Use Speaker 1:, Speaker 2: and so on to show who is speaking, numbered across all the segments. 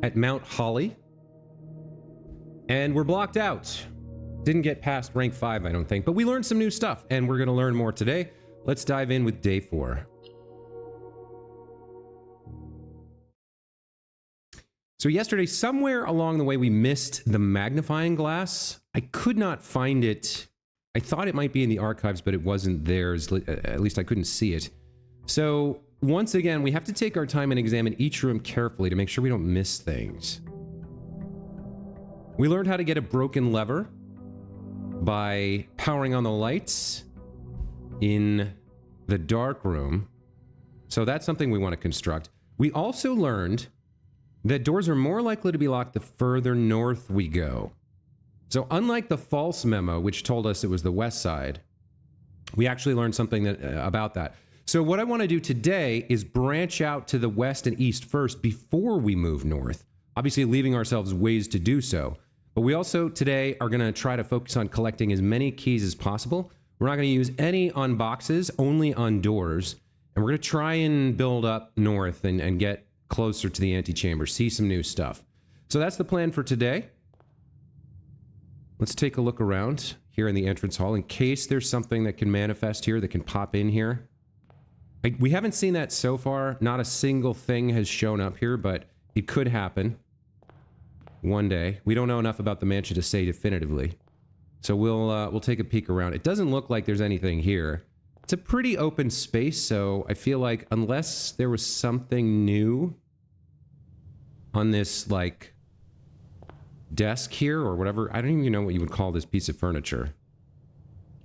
Speaker 1: at Mount Holly. And we're blocked out. Didn't get past rank 5, I don't think, but we learned some new stuff, and we're going to learn more today. Let's dive in with day 4. So yesterday, somewhere along the way, we missed the magnifying glass. I could not find it. I thought it might be in the archives, but it wasn't there. At least I couldn't see it. So once again, we have to take our time and examine each room carefully to make sure we don't miss things. We learned how to get a broken lever by powering on the lights in the dark room. So that's something we want to construct. We also learned that doors are more likely to be locked the further north we go. So unlike the false memo, which told us it was the west side, we actually learned something about that. So what I want to do today is branch out to the west and east first before we move north, obviously leaving ourselves ways to do so. But we also today are going to try to focus on collecting as many keys as possible. We're not going to use any on boxes, only on doors. And we're going to try and build up north and get closer to the antechamber, see some new stuff. So that's the plan for today. Let's take a look around here in the entrance hall in case there's something that can manifest here, that can pop in here. We haven't seen that so far. Not a single thing has shown up here, but it could happen one day. We don't know enough about the mansion to say definitively. So we'll take a peek around. It doesn't look like there's anything here. It's a pretty open space, so I feel like unless there was something new on this, like, desk here or whatever, I don't even know what you would call this piece of furniture.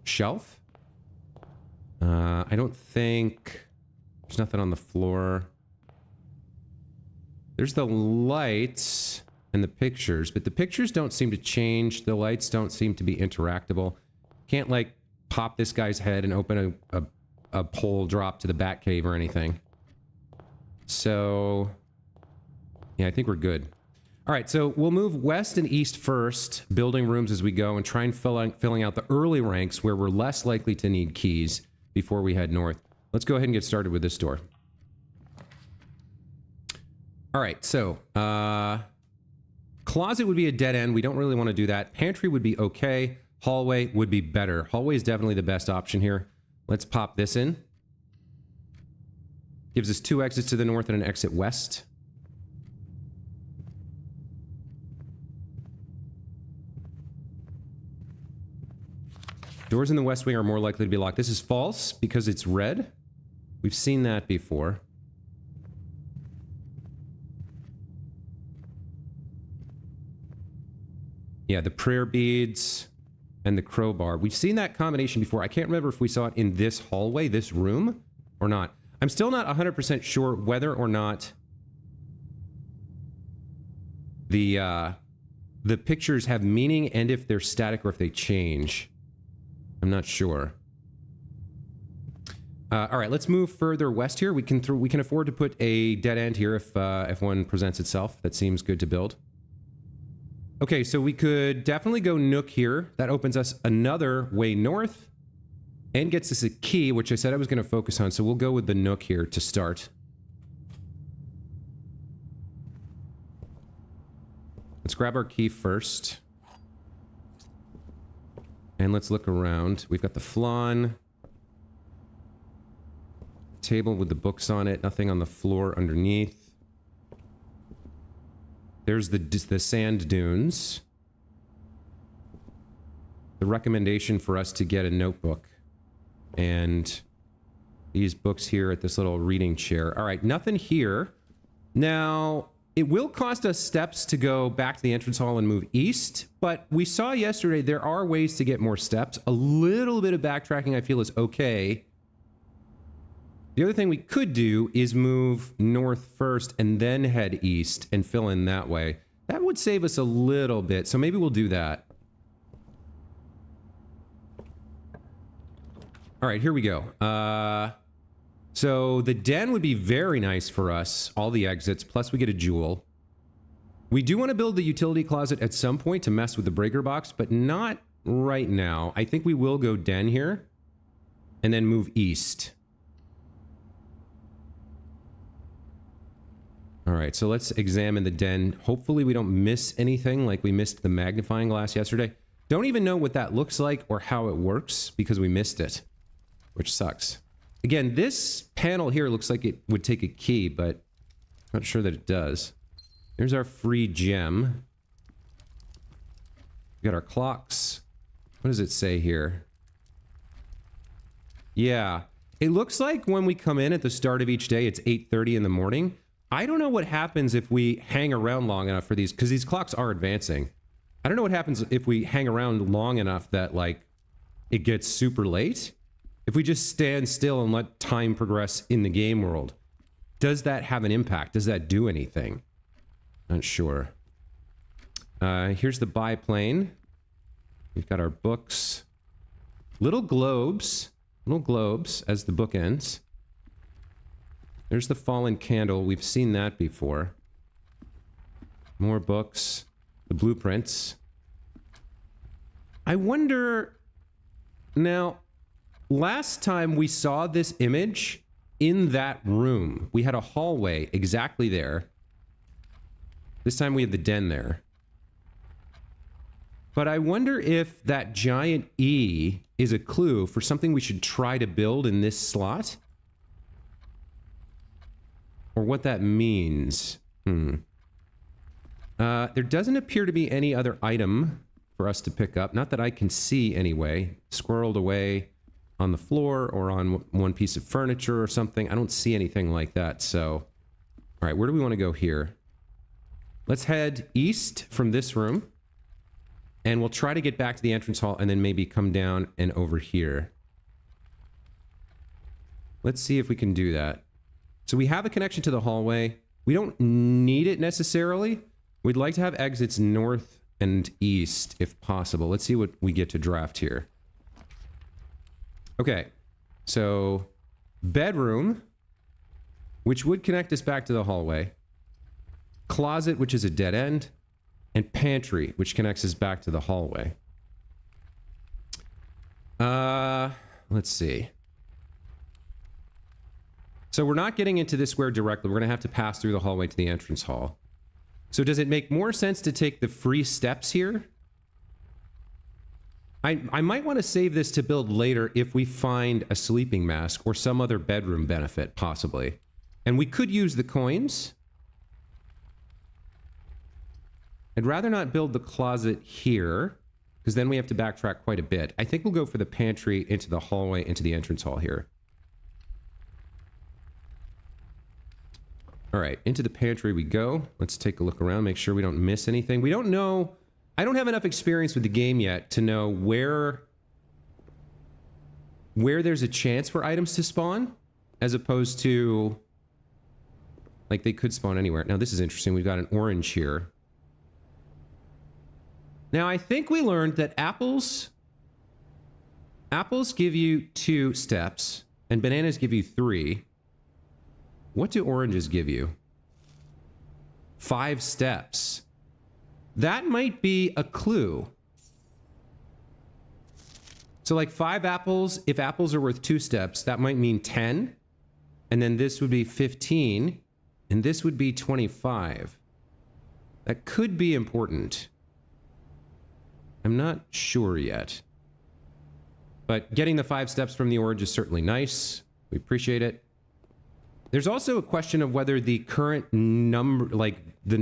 Speaker 1: Shelf? I don't think there's nothing on the floor. There's the lights and the pictures, but the pictures don't seem to change. The lights don't seem to be interactable. Can't, like, pop this guy's head and open a pole drop to the Batcave or anything. So, yeah, I think we're good. All right, so we'll move west and east first, building rooms as we go, and try and filling out the early ranks where we're less likely to need keys before we head north. Let's go ahead and get started with this door. All right, so closet would be a dead end. We don't really want to do that. Pantry would be okay. Hallway would be better. Hallway is definitely the best option here. Let's pop this in. Gives us 2 exits to the north and an exit west. Doors in the west wing are more likely to be locked. This is false because it's red. We've seen that before. Yeah, the prayer beads and the crowbar. We've seen that combination before. I can't remember if we saw it in this hallway, this room, or not. I'm still not 100% sure whether or not the pictures have meaning and if they're static or if they change. I'm not sure. All right, let's move further west here. We can afford to put a dead end here if one presents itself. That seems good to build. Okay, so we could definitely go Nook here. That opens us another way north and gets us a key, which I said I was going to focus on. So we'll go with the Nook here to start. Let's grab our key first. And let's look around. We've got the flan. Table with the books on it. Nothing on the floor underneath. There's the sand dunes. The recommendation for us to get a notebook. And these books here at this little reading chair. All right, nothing here. Now, it will cost us steps to go back to the entrance hall and move east, but we saw yesterday there are ways to get more steps. A little bit of backtracking I feel is okay. The other thing we could do is move north first and then head east and fill in that way. That would save us a little bit, so maybe we'll do that. All right, here we go. So the den would be very nice for us, all the exits, plus we get a jewel. We do want to build the utility closet at some point to mess with the breaker box, but not right now. I think we will go den here and then move east. All right, so let's examine the den. Hopefully we don't miss anything like we missed the magnifying glass yesterday. Don't even know what that looks like or how it works because we missed it, which sucks. Again, this panel here looks like it would take a key, but I'm not sure that it does. There's our free gem. We got our clocks. What does it say here? Yeah, it looks like when we come in at the start of each day, it's 8:30 in the morning. I don't know what happens if we hang around long enough for these, because these clocks are advancing. I don't know what happens if we hang around long enough that, like, it gets super late. If we just stand still and let time progress in the game world, does that have an impact? Does that do anything? Not sure. Here's the biplane. We've got our books. Little globes as the book ends. There's the fallen candle. We've seen that before. More books. The blueprints. I wonder... Now, last time we saw this image in that room, we had a hallway exactly there. This time we have the den there. But I wonder if that giant E is a clue for something we should try to build in this slot. Or what that means. There doesn't appear to be any other item for us to pick up. Not that I can see anyway. Squirreled away on the floor or on one piece of furniture or something. I don't see anything like that, so... All right, where do we want to go here? Let's head east from this room. And we'll try to get back to the entrance hall and then maybe come down and over here. Let's see if we can do that. So we have a connection to the hallway. We don't need it necessarily. We'd like to have exits north and east if possible. Let's see what we get to draft here. Okay, so bedroom, which would connect us back to the hallway. Closet, which is a dead end. And pantry, which connects us back to the hallway. Let's see. So we're not getting into this square directly. We're going to have to pass through the hallway to the entrance hall. So does it make more sense to take the free steps here? I might want to save this to build later if we find a sleeping mask or some other bedroom benefit, possibly. And we could use the coins. I'd rather not build the closet here, because then we have to backtrack quite a bit. I think we'll go for the pantry into the hallway, into the entrance hall here. All right, into the pantry we go. Let's take a look around, make sure we don't miss anything. We don't know... I don't have enough experience with the game yet to know where there's a chance for items to spawn, as opposed to... Like, they could spawn anywhere. Now, this is interesting. We've got an orange here. Now, I think we learned that apples give you 2 steps, and bananas give you 3. What do oranges give you? 5 steps. That might be a clue. So like 5 apples, if apples are worth 2 steps, that might mean 10. And then this would be 15. And this would be 25. That could be important. I'm not sure yet. But getting the 5 steps from the orange is certainly nice. We appreciate it. There's also a question of whether the current number, like the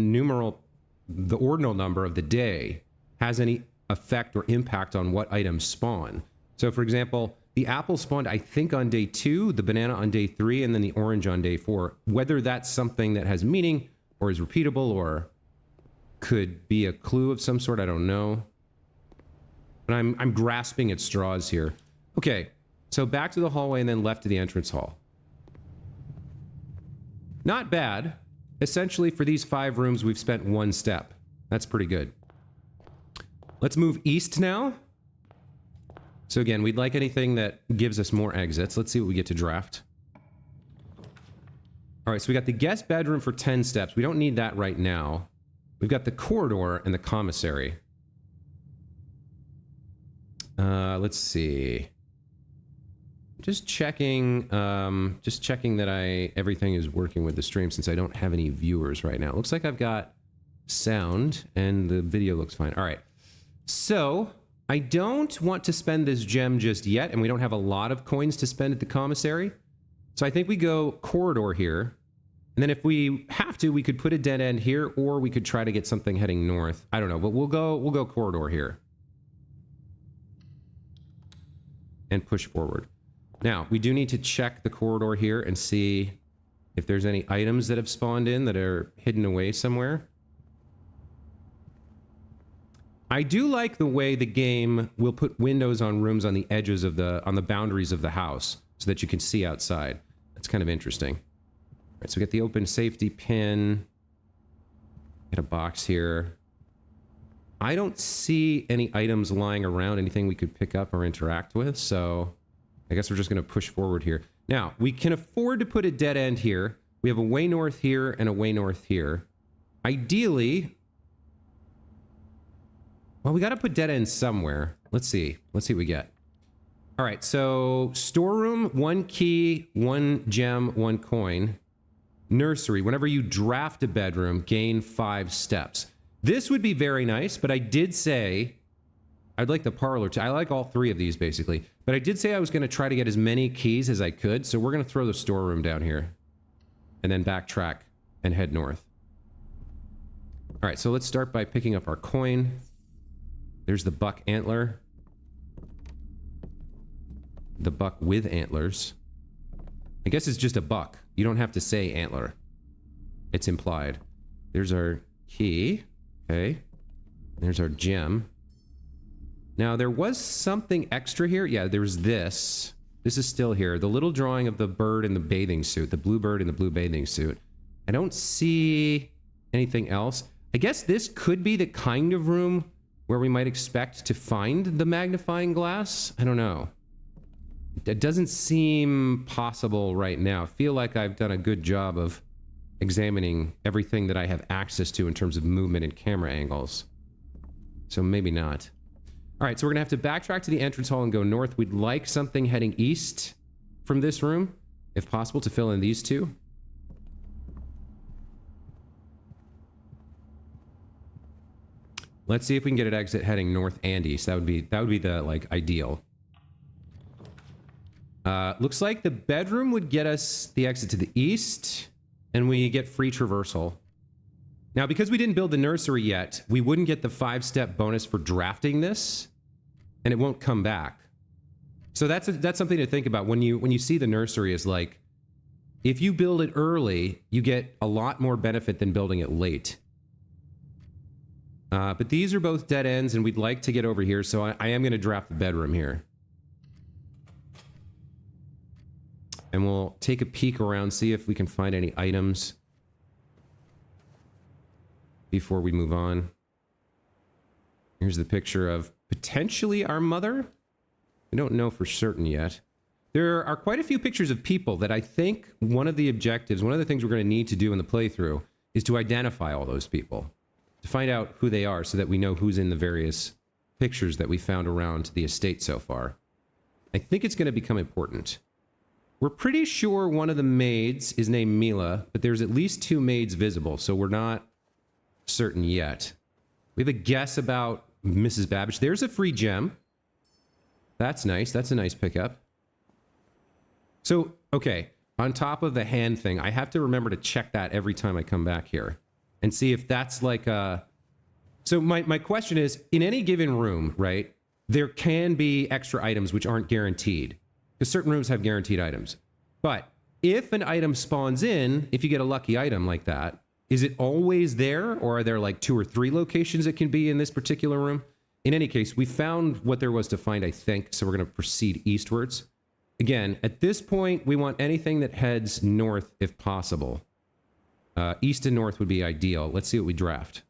Speaker 1: ordinal number of the day, has any effect or impact on what items spawn. So for example, the apple spawned, I think, on day 2, the banana on day 3, and then the orange on day 4. Whether that's something that has meaning or is repeatable or could be a clue of some sort, I don't know. But I'm grasping at straws here. Okay, so back to the hallway and then left to the entrance hall. Not bad. Essentially, for these 5 rooms, we've spent 1 step. That's pretty good. Let's move east now. So again, we'd like anything that gives us more exits. Let's see what we get to draft. All right, so we got the guest bedroom for 10 steps. We don't need that right now. We've got the corridor and the commissary. Let's see. Just checking that everything is working with the stream since I don't have any viewers right now. It looks like I've got sound and the video looks fine. All right. So I don't want to spend this gem just yet, and we don't have a lot of coins to spend at the commissary. So I think we go corridor here. And then if we have to, we could put a dead end here, or we could try to get something heading north. I don't know, but we'll go corridor here. And push forward. Now, we do need to check the corridor here and see if there's any items that have spawned in that are hidden away somewhere. I do like the way the game will put windows on rooms on the edges of on the boundaries of the house so that you can see outside. That's kind of interesting. All right, so we get the open safety pin. Get a box here. I don't see any items lying around, anything we could pick up or interact with, so I guess we're just going to push forward here. Now, we can afford to put a dead end here. We have a way north here and a way north here. Ideally, well, we got to put dead ends somewhere. Let's see. Let's see what we get. All right, so storeroom, 1 key, 1 gem, 1 coin. Nursery, whenever you draft a bedroom, gain 5 steps. This would be very nice, but I did say I'd like the parlor too. I like all 3 of these basically, but I did say I was going to try to get as many keys as I could, so we're going to throw the storeroom down here and then backtrack and head north. All right, so let's start by picking up our coin. There's the buck antler. The buck with antlers. I guess it's just a buck. You don't have to say antler. It's implied. There's our key. Okay. There's our gem. Now, there was something extra here. Yeah, there's this. This is still here. The little drawing of the bird in the bathing suit. The blue bird in the blue bathing suit. I don't see anything else. I guess this could be the kind of room where we might expect to find the magnifying glass. I don't know. It doesn't seem possible right now. I feel like I've done a good job of examining everything that I have access to in terms of movement and camera angles. So maybe not. All right, so we're gonna have to backtrack to the entrance hall and go north. We'd like something heading east from this room, if possible, to fill in these 2. Let's see if we can get an exit heading north and east. That would be the like ideal. Looks like the bedroom would get us the exit to the east, and we get free traversal. Now, because we didn't build the nursery yet, we wouldn't get the 5-step bonus for drafting this, and it won't come back. So that's something to think about when you see the nursery is like, if you build it early, you get a lot more benefit than building it late. But these are both dead ends, and we'd like to get over here, so I am going to draft the bedroom here. And we'll take a peek around, see if we can find any items before we move on. Here's the picture of potentially our mother. We don't know for certain yet. There are quite a few pictures of people that I think one of the objectives, one of the things we're going to need to do in the playthrough is to identify all those people, to find out who they are so that we know who's in the various pictures that we found around the estate so far. I think it's going to become important. We're pretty sure one of the maids is named Mila, but there's at least 2 maids visible, so we're not certain yet. We have a guess about Mrs. Babbage. There's a free gem. That's nice. That's a nice pickup. So, okay, on top of the hand thing, I have to remember to check that every time I come back here and see if that's like a... So my question is, in any given room, right, there can be extra items which aren't guaranteed. Because certain rooms have guaranteed items. But if an item spawns in, if you get a lucky item like that, is it always there? Or are there like 2 or 3 locations it can be in this particular room? In any case, we found what there was to find, I think, so we're going to proceed eastwards. Again, at this point, we want anything that heads north if possible. East and north would be ideal. Let's see what we draft.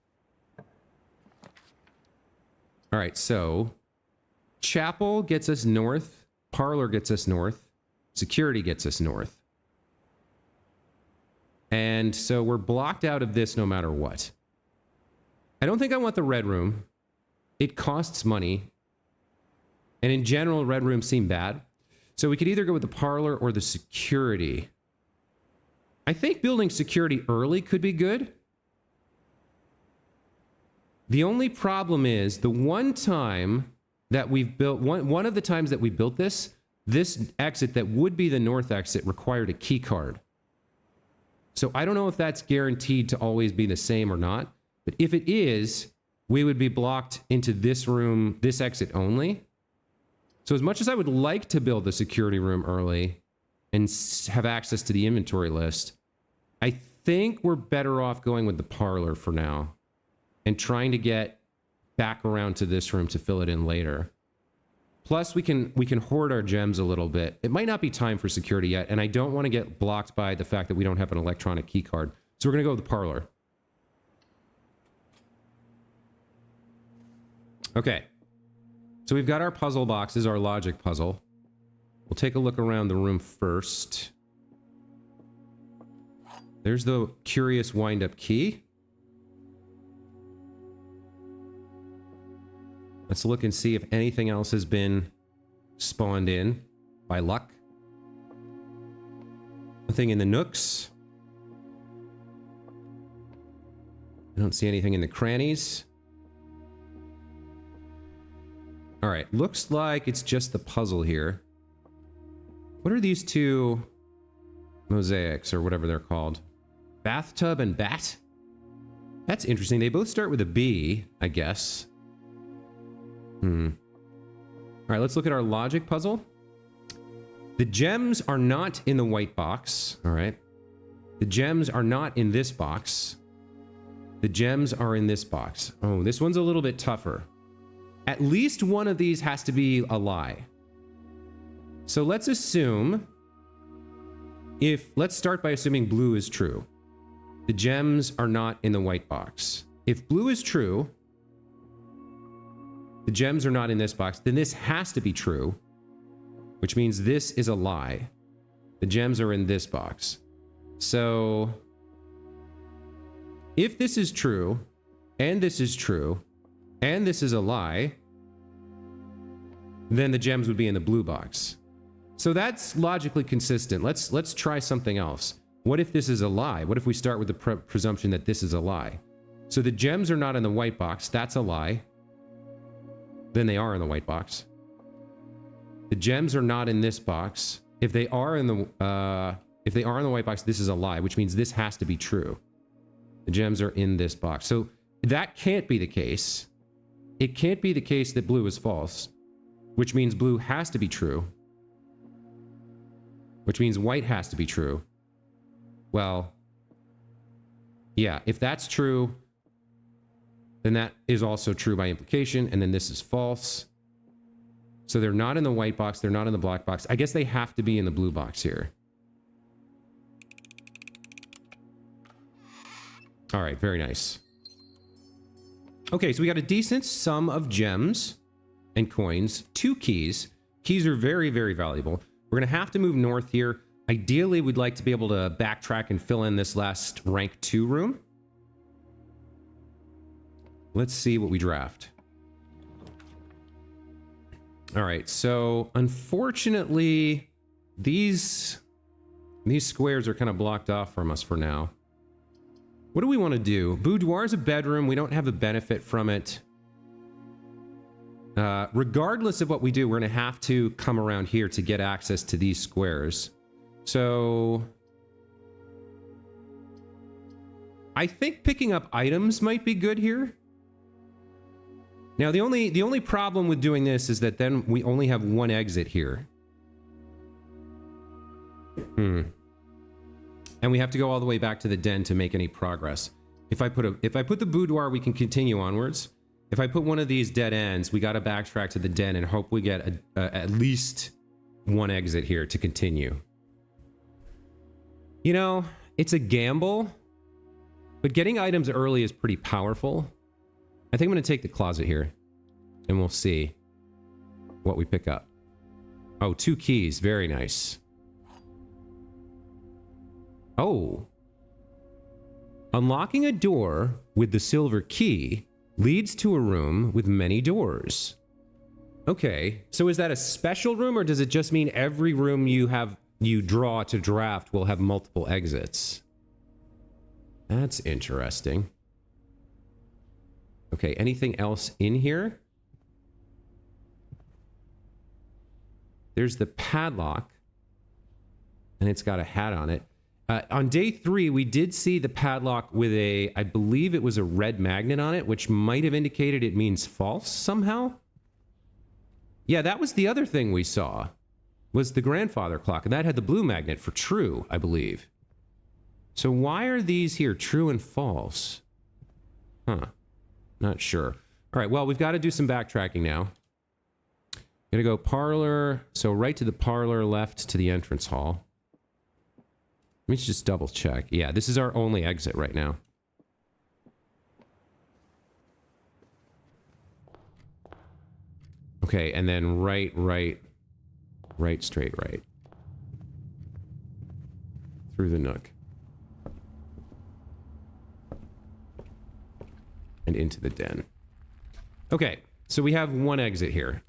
Speaker 1: All right, so chapel gets us north. Parlor gets us north. Security gets us north. And so we're blocked out of this no matter what. I don't think I want the red room. It costs money. And in general, red rooms seem bad. So we could either go with the parlor or the security. I think building security early could be good. The only problem is the one time that we've built, one of the times that we built this exit that would be the north exit required a key card. So I don't know if that's guaranteed to always be the same or not, but if it is, we would be blocked into this room, this exit only. So as much as I would like to build the security room early and have access to the inventory list, I think we're better off going with the parlor for now and trying to get back around to this room to fill it in later. Plus, we can hoard our gems a little bit. It might not be time for security yet, and I don't want to get blocked by the fact that we don't have an electronic key card. So we're going to go with the parlor. Okay. So we've got our puzzle boxes, our logic puzzle. We'll take a look around the room first. There's the curious wind-up key. Let's look and see if anything else has been spawned in by luck. Nothing in the nooks. I don't see anything in the crannies. All right, looks like it's just the puzzle here. What are these two mosaics or whatever they're called? Bathtub and bat? That's interesting. They both start with a B, I guess. All right, let's look at our logic puzzle. The gems are not in the white box. All right. The gems are not in this box. The gems are in this box. Oh, this one's a little bit tougher. At least one of these has to be a lie. So let's assume let's start by assuming blue is true. The gems are not in the white box. If blue is true, the gems are not in this box, then this has to be true, which means this is a lie. The gems are in this box. So if this is true, and this is true, and this is a lie, then the gems would be in the blue box. So that's logically consistent. Let's try something else. What if this is a lie? What if we start with the presumption that this is a lie? So the gems are not in the white box. That's a lie. Then they are in the white box. The gems are not in this box. If they are in the white box, this is a lie, which means this has to be true. The gems are in this box. So that can't be the case. It can't be the case that blue is false, which means blue has to be true, which means white has to be true. Well, yeah, if that's true, then that is also true by implication, and then this is false. So they're not in the white box, they're not in the black box. I guess they have to be in the blue box here. All right, very nice. Okay, so we got a decent sum of gems and coins, 2 keys. Keys are very, very valuable. We're gonna have to move north here. Ideally, we'd like to be able to backtrack and fill in this last rank 2 room. Let's see what we draft. All right, so unfortunately, these squares are kind of blocked off from us for now. What do we want to do? Boudoir is a bedroom. We don't have a benefit from it. Regardless of what we do, we're going to have to come around here to get access to these squares. So I think picking up items might be good here. Now, the only problem with doing this is that then we only have 1 exit here. And we have to go all the way back to the den to make any progress. If I put the boudoir, we can continue onwards. If I put one of these dead ends, we got to backtrack to the den and hope we get at least 1 exit here to continue. You know, it's a gamble, but getting items early is pretty powerful. I think I'm going to take the closet here, and we'll see what we pick up. Oh, 2 keys. Very nice. Oh. Unlocking a door with the silver key leads to a room with many doors. Okay, so is that a special room, or does it just mean every room you draw to draft will have multiple exits? That's interesting. Okay, anything else in here? There's the padlock, and it's got a hat on it. On day 3, we did see the padlock with a, I believe it was a red magnet on it, which might have indicated it means false somehow. Yeah, that was the other thing we saw, was the grandfather clock, and that had the blue magnet for true, I believe. So why are these here true and false? Huh. Not sure. All right, well, we've got to do some backtracking now. Gonna go parlor, so right to the parlor, left to the entrance hall. Let me just double check. Yeah, this is our only exit right now. Okay, and then right, straight right. Through the nook. And into the den. Okay, so we have one exit here.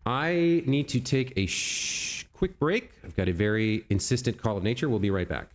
Speaker 1: I need to take a quick break. I've got a very insistent call of nature. We'll be right back.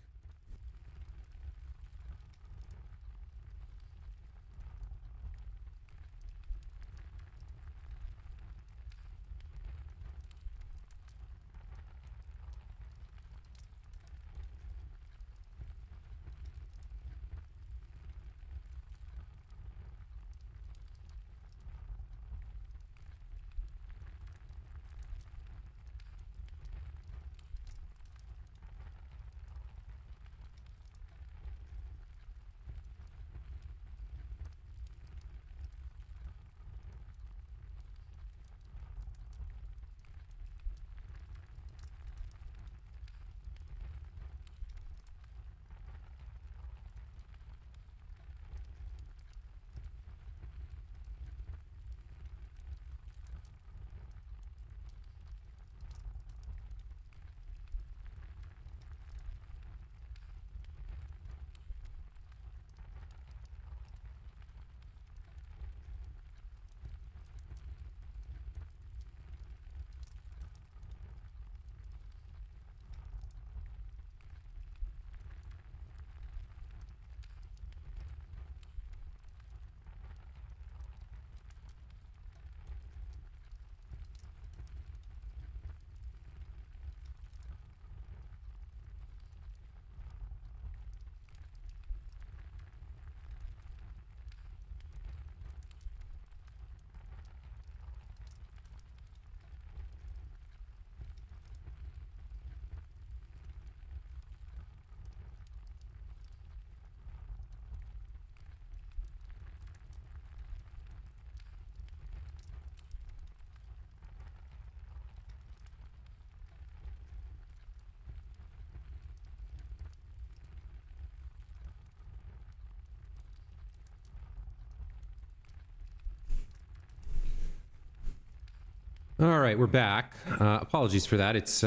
Speaker 1: All right, we're back. Apologies for that. It's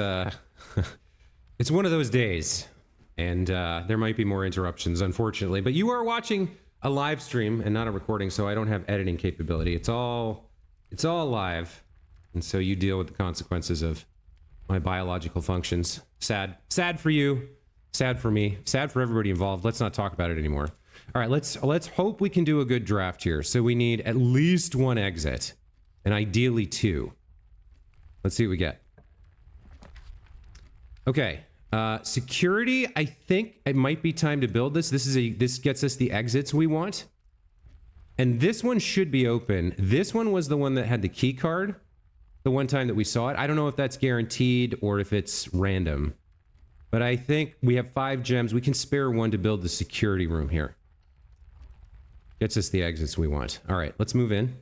Speaker 1: it's one of those days, and there might be more interruptions, unfortunately. But you are watching a live stream and not a recording, so I don't have editing capability. It's all live, and so you deal with the consequences of my biological functions. Sad for you, sad for me, sad for everybody involved. Let's not talk about it anymore. All right, let's hope we can do a good draft here. So we need at least one exit, and ideally 2. Let's see what we get. Okay, security. I think it might be time to build this. This gets us the exits we want, and this one should be open. This one was the one that had the key card, the one time that we saw it. I don't know if that's guaranteed or if it's random, but I think we have 5 gems. We can spare one to build the security room here. Gets us the exits we want. All right, let's move in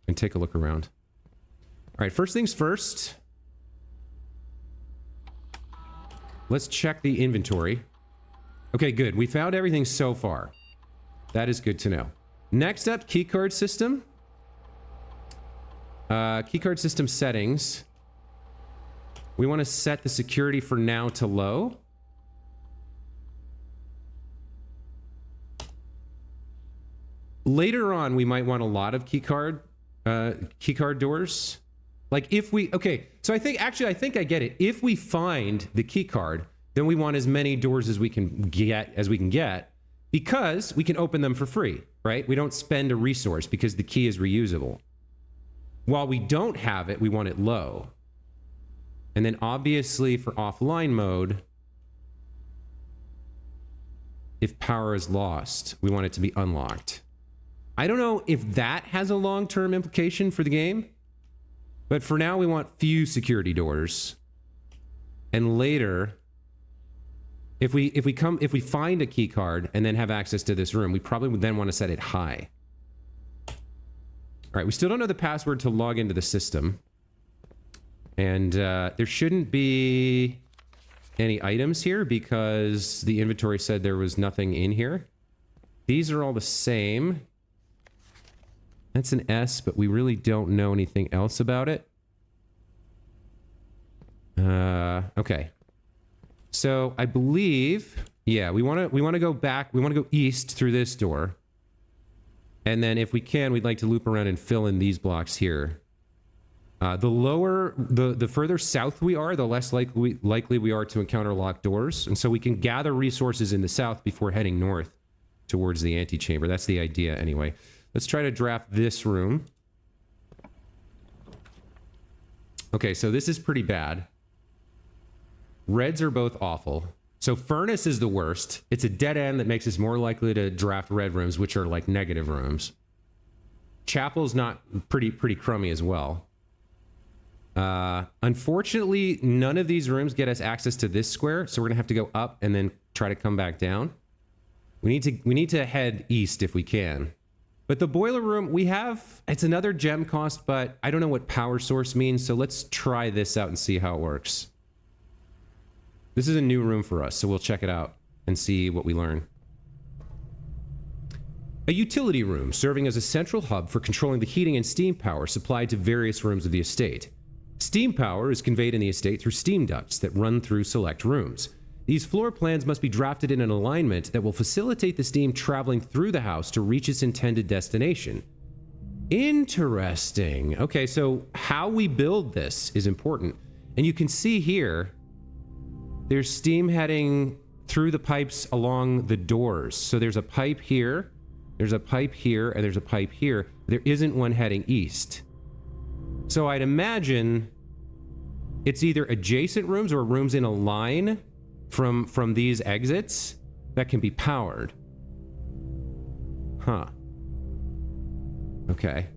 Speaker 1: and take a look around. All right, first things first. Let's check the inventory. Okay, good. We found everything so far. That is good to know. Next up, keycard system. Keycard system settings. We want to set the security for now to low. Later on, we might want a lot of keycard doors. Like if we, okay, so I think I get it. If we find the key card, then we want as many doors as we can get because we can open them for free, right? We don't spend a resource because the key is reusable. While we don't have it, we want it low. And then obviously for offline mode, if power is lost, we want it to be unlocked. I don't know if that has a long-term implication for the game, but for now we want few security doors. And later, if we find a key card and then have access to this room, we probably would then want to set it high. All right, we still don't know the password to log into the system. And there shouldn't be any items here because the inventory said there was nothing in here. These are all the same. That's an S, but we really don't know anything else about it. Okay. So I believe, yeah, we want to go back. We want to go east through this door. And then if we can, we'd like to loop around and fill in these blocks here. The further south we are, the less likely we are to encounter locked doors. And so we can gather resources in the south before heading north towards the antechamber. That's the idea anyway. Let's try to draft this room. Okay, so this is pretty bad. Reds are both awful. So furnace is the worst. It's a dead end that makes us more likely to draft red rooms, which are like negative rooms. Chapel's not pretty crummy as well. Unfortunately, none of these rooms get us access to this square, so we're gonna have to go up and then try to come back down. We need to head east if we can. But the boiler room, it's another gem cost, but I don't know what power source means, so let's try this out and see how it works. This is a new room for us, so we'll check it out and see what we learn. A utility room serving as a central hub for controlling the heating and steam power supplied to various rooms of the estate. Steam power is conveyed in the estate through steam ducts that run through select rooms. These floor plans must be drafted in an alignment that will facilitate the steam traveling through the house to reach its intended destination. Interesting. Okay, so how we build this is important. And you can see here, there's steam heading through the pipes along the doors. So there's a pipe here, there's a pipe here, and there's a pipe here. There isn't one heading east. So I'd imagine it's either adjacent rooms or rooms in a line from these exits that can be powered. Huh. Okay.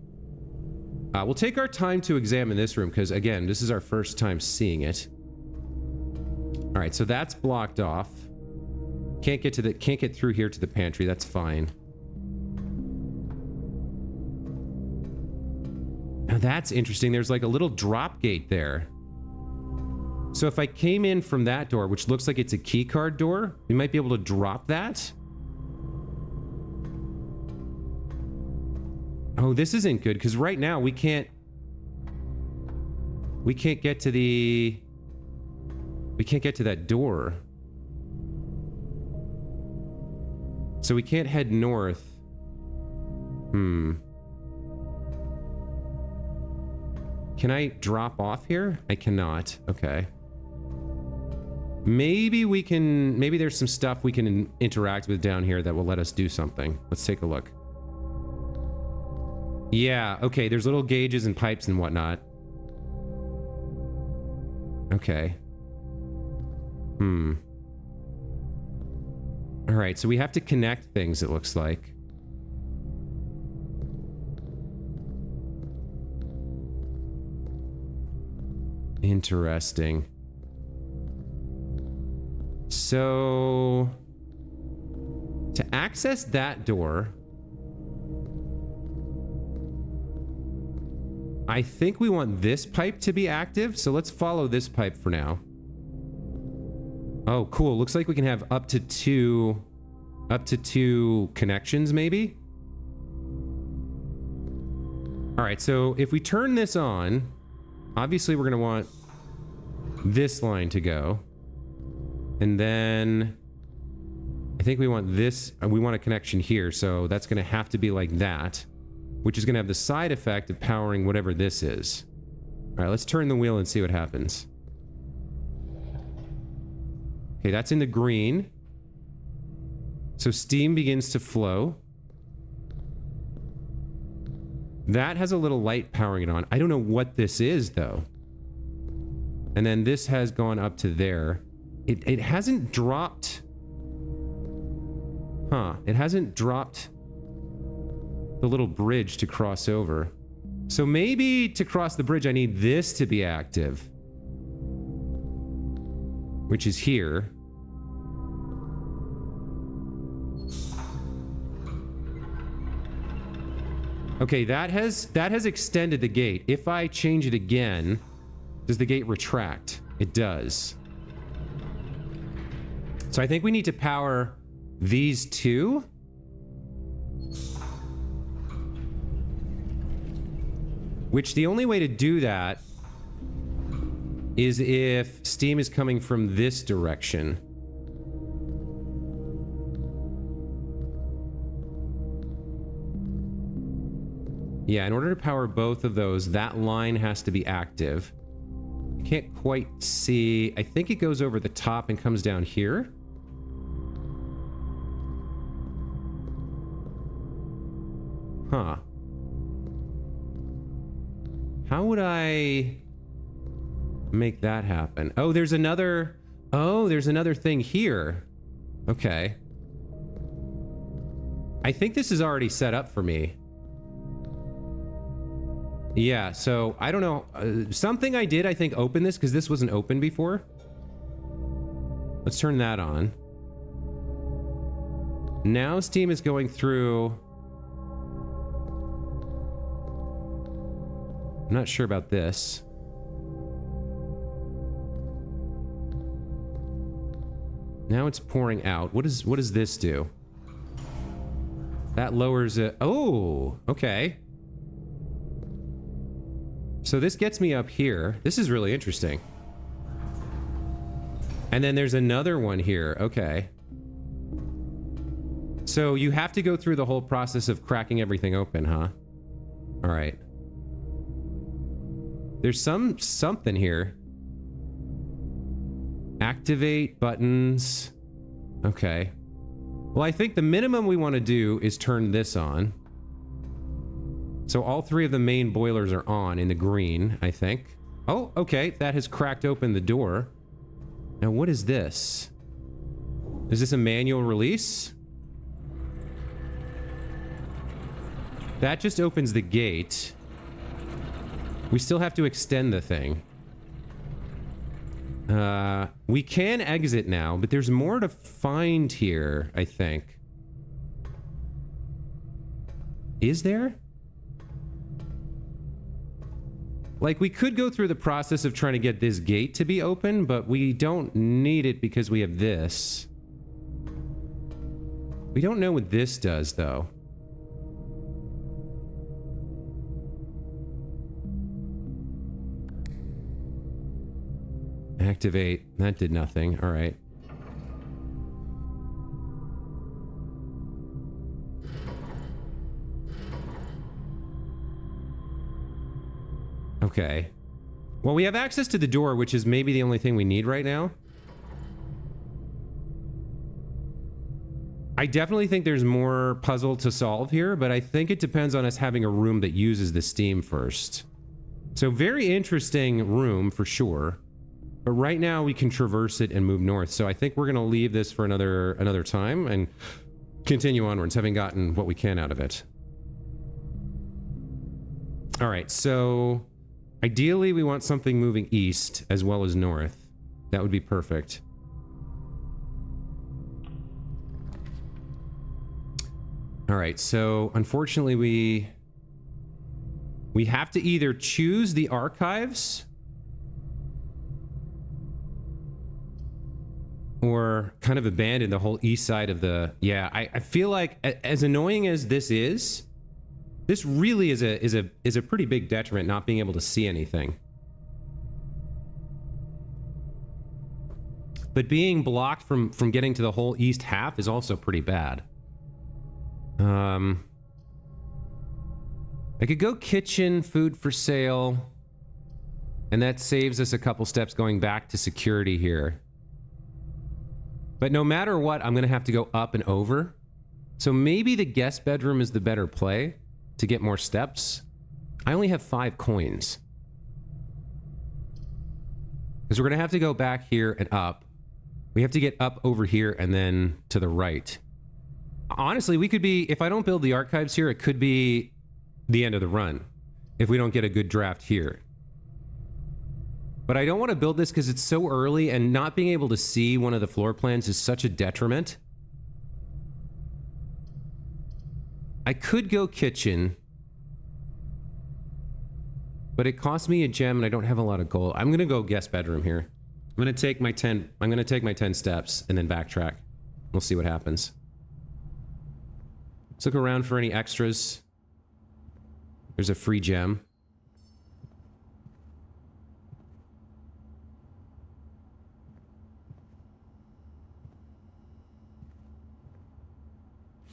Speaker 1: We'll take our time to examine this room because, again, this is our first time seeing it. All right, so that's blocked off. Can't get through here to the pantry. That's fine. Now that's interesting. There's like a little drop gate there. So if I came in from that door, which looks like it's a key card door, we might be able to drop that. Oh, this isn't good because right now we can't get to the... We can't get to that door. So we can't head north. Can I drop off here? I cannot. Okay. Maybe we can... Maybe there's some stuff we can interact with down here that will let us do something. Let's take a look. Yeah, okay. There's little gauges and pipes and whatnot. Okay. All right, so we have to connect things, it looks like. Interesting. So, to access that door, I think we want this pipe to be active, so let's follow this pipe for now. Oh, cool. Looks like we can have up to two connections, maybe? All right, so if we turn this on, obviously we're going to want this line to go. And then I think we want this, we want a connection here, so that's going to have to be like that, which is going to have the side effect of powering whatever this is. All right, let's turn the wheel and see what happens. Okay, that's in the green. So steam begins to flow. That has a little light powering it on. I don't know what this is, though. And then this has gone up to there. It hasn't dropped... Huh. It hasn't dropped the little bridge to cross over. So maybe to cross the bridge, I need this to be active. Which is here. Okay, that has extended the gate. If I change it again, does the gate retract? It does. So I think we need to power these two. Which the only way to do that is if steam is coming from this direction. Yeah, in order to power both of those, that line has to be active. I can't quite see. I think it goes over the top and comes down here. Huh. How would I make that happen? Oh, there's another... Oh, there's another thing here. Okay. I think this is already set up for me. Yeah, so I don't know. Something I did, I think, open this because this wasn't open before. Let's turn that on. Now steam is going through. I'm not sure about this. Now it's pouring out. What does this do? That lowers it. Oh, okay. So this gets me up here. This is really interesting. And then there's another one here. Okay. So you have to go through the whole process of cracking everything open, huh? All right. There's something here. Activate buttons. Okay. Well, I think the minimum we want to do is turn this on. So all three of the main boilers are on in the green, I think. Oh, okay. That has cracked open the door. Now, what is this? Is this a manual release? That just opens the gate. We still have to extend the thing. We can exit now, but there's more to find here, I think. Is there? Like, we could go through the process of trying to get this gate to be open, but we don't need it because we have this. We don't know what this does, though. Activate. That did nothing. All right. Okay. Well, we have access to the door, which is maybe the only thing we need right now. I definitely think there's more puzzle to solve here, but I think it depends on us having a room that uses the steam first. So very interesting room for sure. But right now we can traverse it and move north. So I think we're going to leave this for another time and continue onwards, having gotten what we can out of it. All right, so ideally we want something moving east as well as north. That would be perfect. All right, so unfortunately we have to either choose the archives or kind of abandon the whole east side of the... Yeah, I feel like as annoying as this is, this really is a pretty big detriment not being able to see anything. But being blocked from getting to the whole east half is also pretty bad. I could go kitchen, food for sale. And that saves us a couple steps going back to security here. But no matter what, I'm going to have to go up and over. So maybe the guest bedroom is the better play to get more steps. I only have 5 coins. Because we're going to have to go back here and up. We have to get up over here and then to the right. Honestly, we could be... If I don't build the archives here, it could be the end of the run. If we don't get a good draft here. But I don't want to build this because it's so early and not being able to see one of the floor plans is such a detriment. I could go kitchen. But it costs me a gem and I don't have a lot of gold. I'm going to go guest bedroom here. I'm going to take my 10 steps and then backtrack. We'll see what happens. Let's look around for any extras. There's a free gem.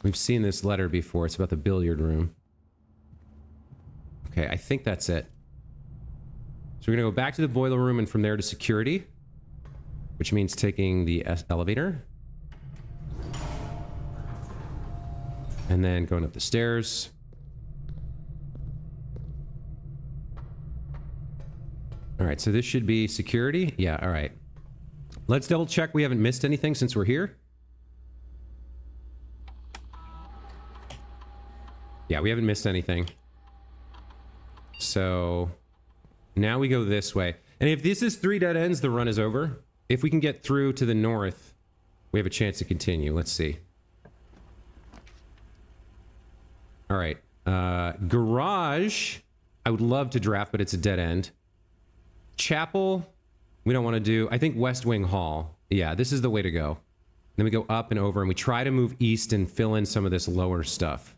Speaker 1: We've seen this letter before. It's about the billiard room. Okay, I think that's it. So we're going to go back to the boiler room and from there to security. Which means taking the elevator. And then going up the stairs. Alright, so this should be security. Yeah, alright. Let's double check we haven't missed anything since we're here. Yeah, we haven't missed anything. So now we go this way. And if this is 3 dead ends, the run is over. If we can get through to the north, we have a chance to continue. Let's see. All right. Garage, I would love to draft, but it's a dead end. Chapel, we don't want to do. I think West Wing Hall. Yeah, this is the way to go. Then we go up and over, and we try to move east and fill in some of this lower stuff.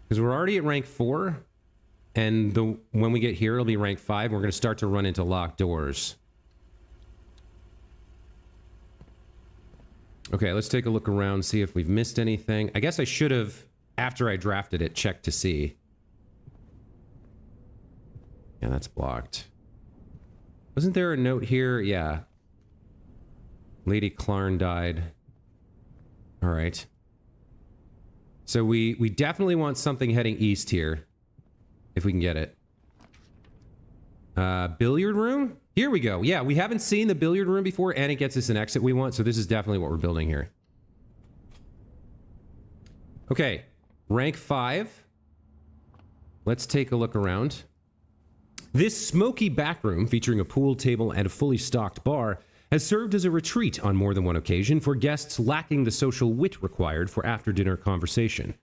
Speaker 1: Because we're already at rank 4, and when we get here, it'll be rank 5, and we're going to start to run into locked doors. Okay, let's take a look around, see if we've missed anything. I guess I should have, after I drafted it, checked to see. Yeah, that's blocked. Wasn't there a note here? Yeah. Lady Clarn died. All right. So we definitely want something heading east here. If we can get it. Billiard room? Here we go. Yeah, we haven't seen the billiard room before, and it gets us an exit we want, so this is definitely what we're building here. Okay, rank 5. Let's take a look around. This smoky back room, featuring a pool table and a fully stocked bar, has served as a retreat on more than one occasion for guests lacking the social wit required for after-dinner conversation.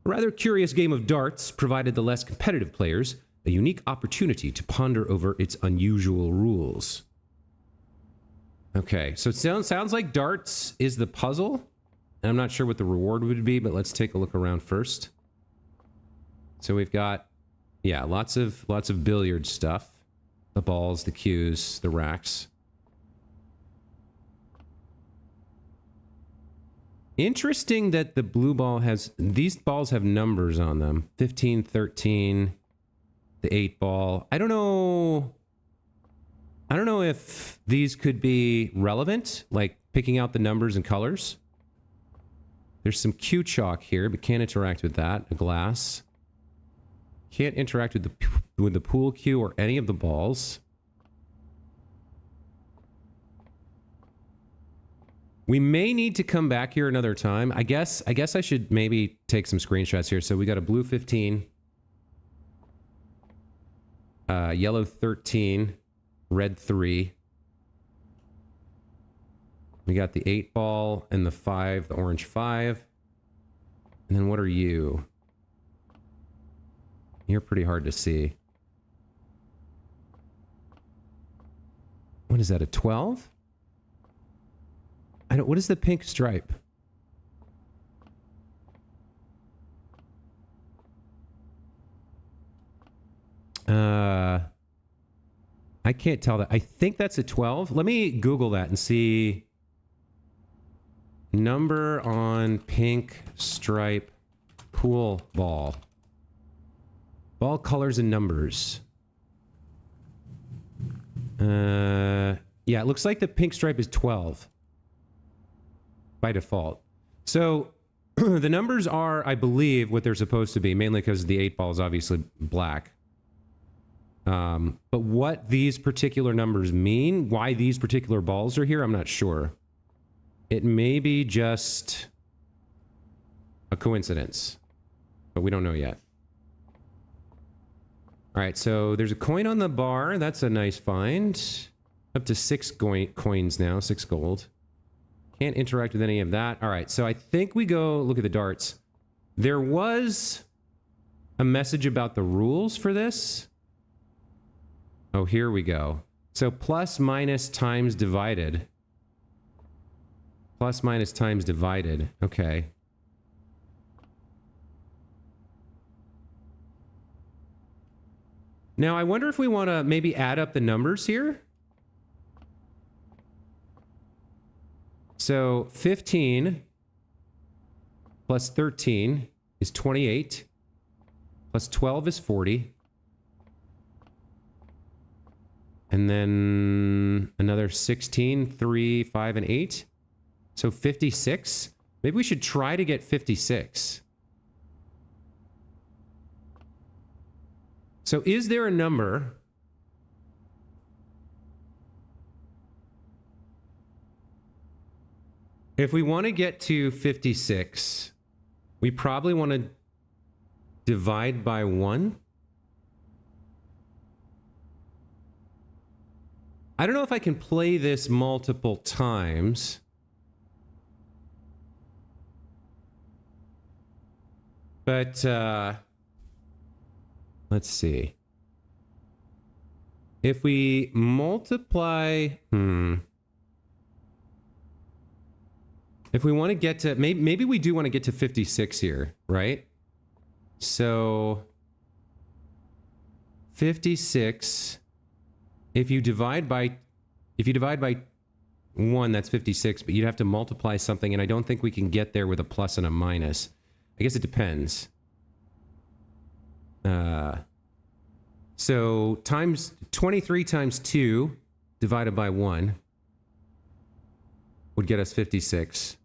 Speaker 1: A rather curious game of darts provided the less competitive players a unique opportunity to ponder over its unusual rules. Okay, so it sounds like darts is the puzzle. And I'm not sure what the reward would be, but let's take a look around first. So we've got, yeah, lots of billiard stuff. The balls, the cues, the racks. Interesting that the blue ball has, these balls have numbers on them. 15, 13, the 8 ball. I don't know if these could be relevant, like picking out the numbers and colors. There's some cue chalk here, but can't interact with that. A glass. Can't interact with the pool cue or any of the balls. We may need to come back here another time. I guess I should maybe take some screenshots here. So we got a blue 15, yellow 13, red 3. We got the 8 ball and the 5, the orange 5. And then what are you? You're pretty hard to see. What is that, a 12? What is the pink stripe? I can't tell that. I think that's a 12. Let me Google that and see. Number on pink stripe pool ball. Ball colors and numbers. Yeah, it looks like the pink stripe is 12 by default. So the numbers are, I believe, what they're supposed to be, mainly because the 8 ball is obviously black. But what these particular numbers mean, why these particular balls are here, I'm not sure. It may be just a coincidence, but we don't know yet. All right, so there's a coin on the bar. That's a nice find. Up to 6 coins now, 6 gold. Can't interact with any of that. All right, so I think we go look at the darts. There was a message about the rules for this. Oh, here we go. So plus, minus, times, divided. Plus, minus, times, divided. Okay. Now, I wonder if we want to maybe add up the numbers here. So 15 plus 13 is 28. Plus 12 is 40. And then another 16, 3, 5, and 8. So 56. Maybe we should try to get 56. So is there a number if we want to get to 56, we probably want to divide by 1? I don't know if I can play this multiple times. But, let's see. If we multiply... If we want to get to... Maybe we do want to get to 56 here, right? So... 56... If you divide by 1, that's 56, but you'd have to multiply something, and I don't think we can get there with a plus and a minus. I guess it depends. So times 23 times 2 divided by 1 would get us 56.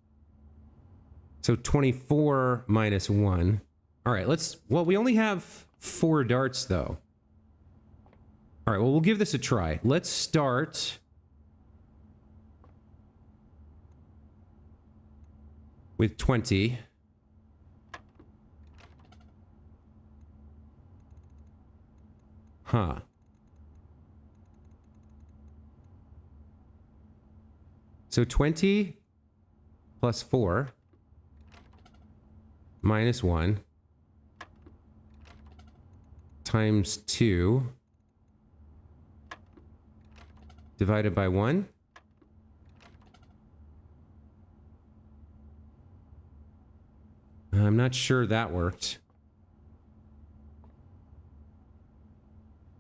Speaker 1: So 24 minus 1. All right, well, we only have 4 darts, though. All right, well, we'll give this a try. Let's start with 20. Huh. So 20 plus 4 minus 1 times 2 divided by 1. I'm not sure that worked.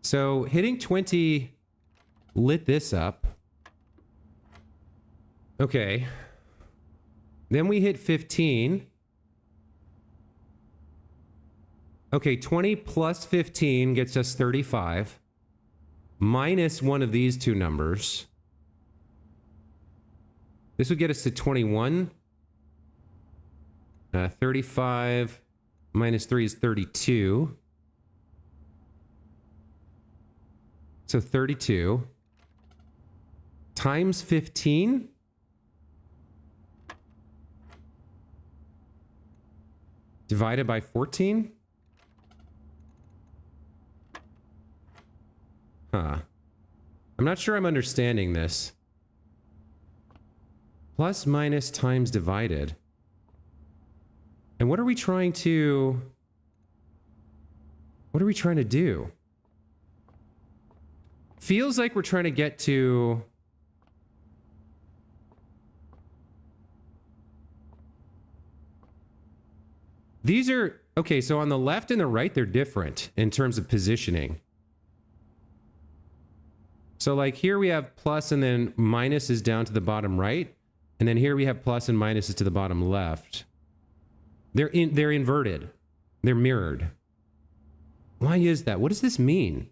Speaker 1: So hitting 20 lit this up. Okay. Then we hit 15. Okay, 20 plus 15 gets us 35. Minus one of these two numbers. This would get us to 21. 35 minus 3 is 32. So 32 times 15 divided by 14. Huh. I'm not sure I'm understanding this. Plus, minus, times, divided. And what are we trying to... What are we trying to do? Feels like we're trying to get to... These are... Okay, so on the left and the right, they're different in terms of positioning. So like here we have plus and then minus is down to the bottom right. And then here we have plus and minuses to the bottom left. They're inverted. They're mirrored. Why is that? What does this mean?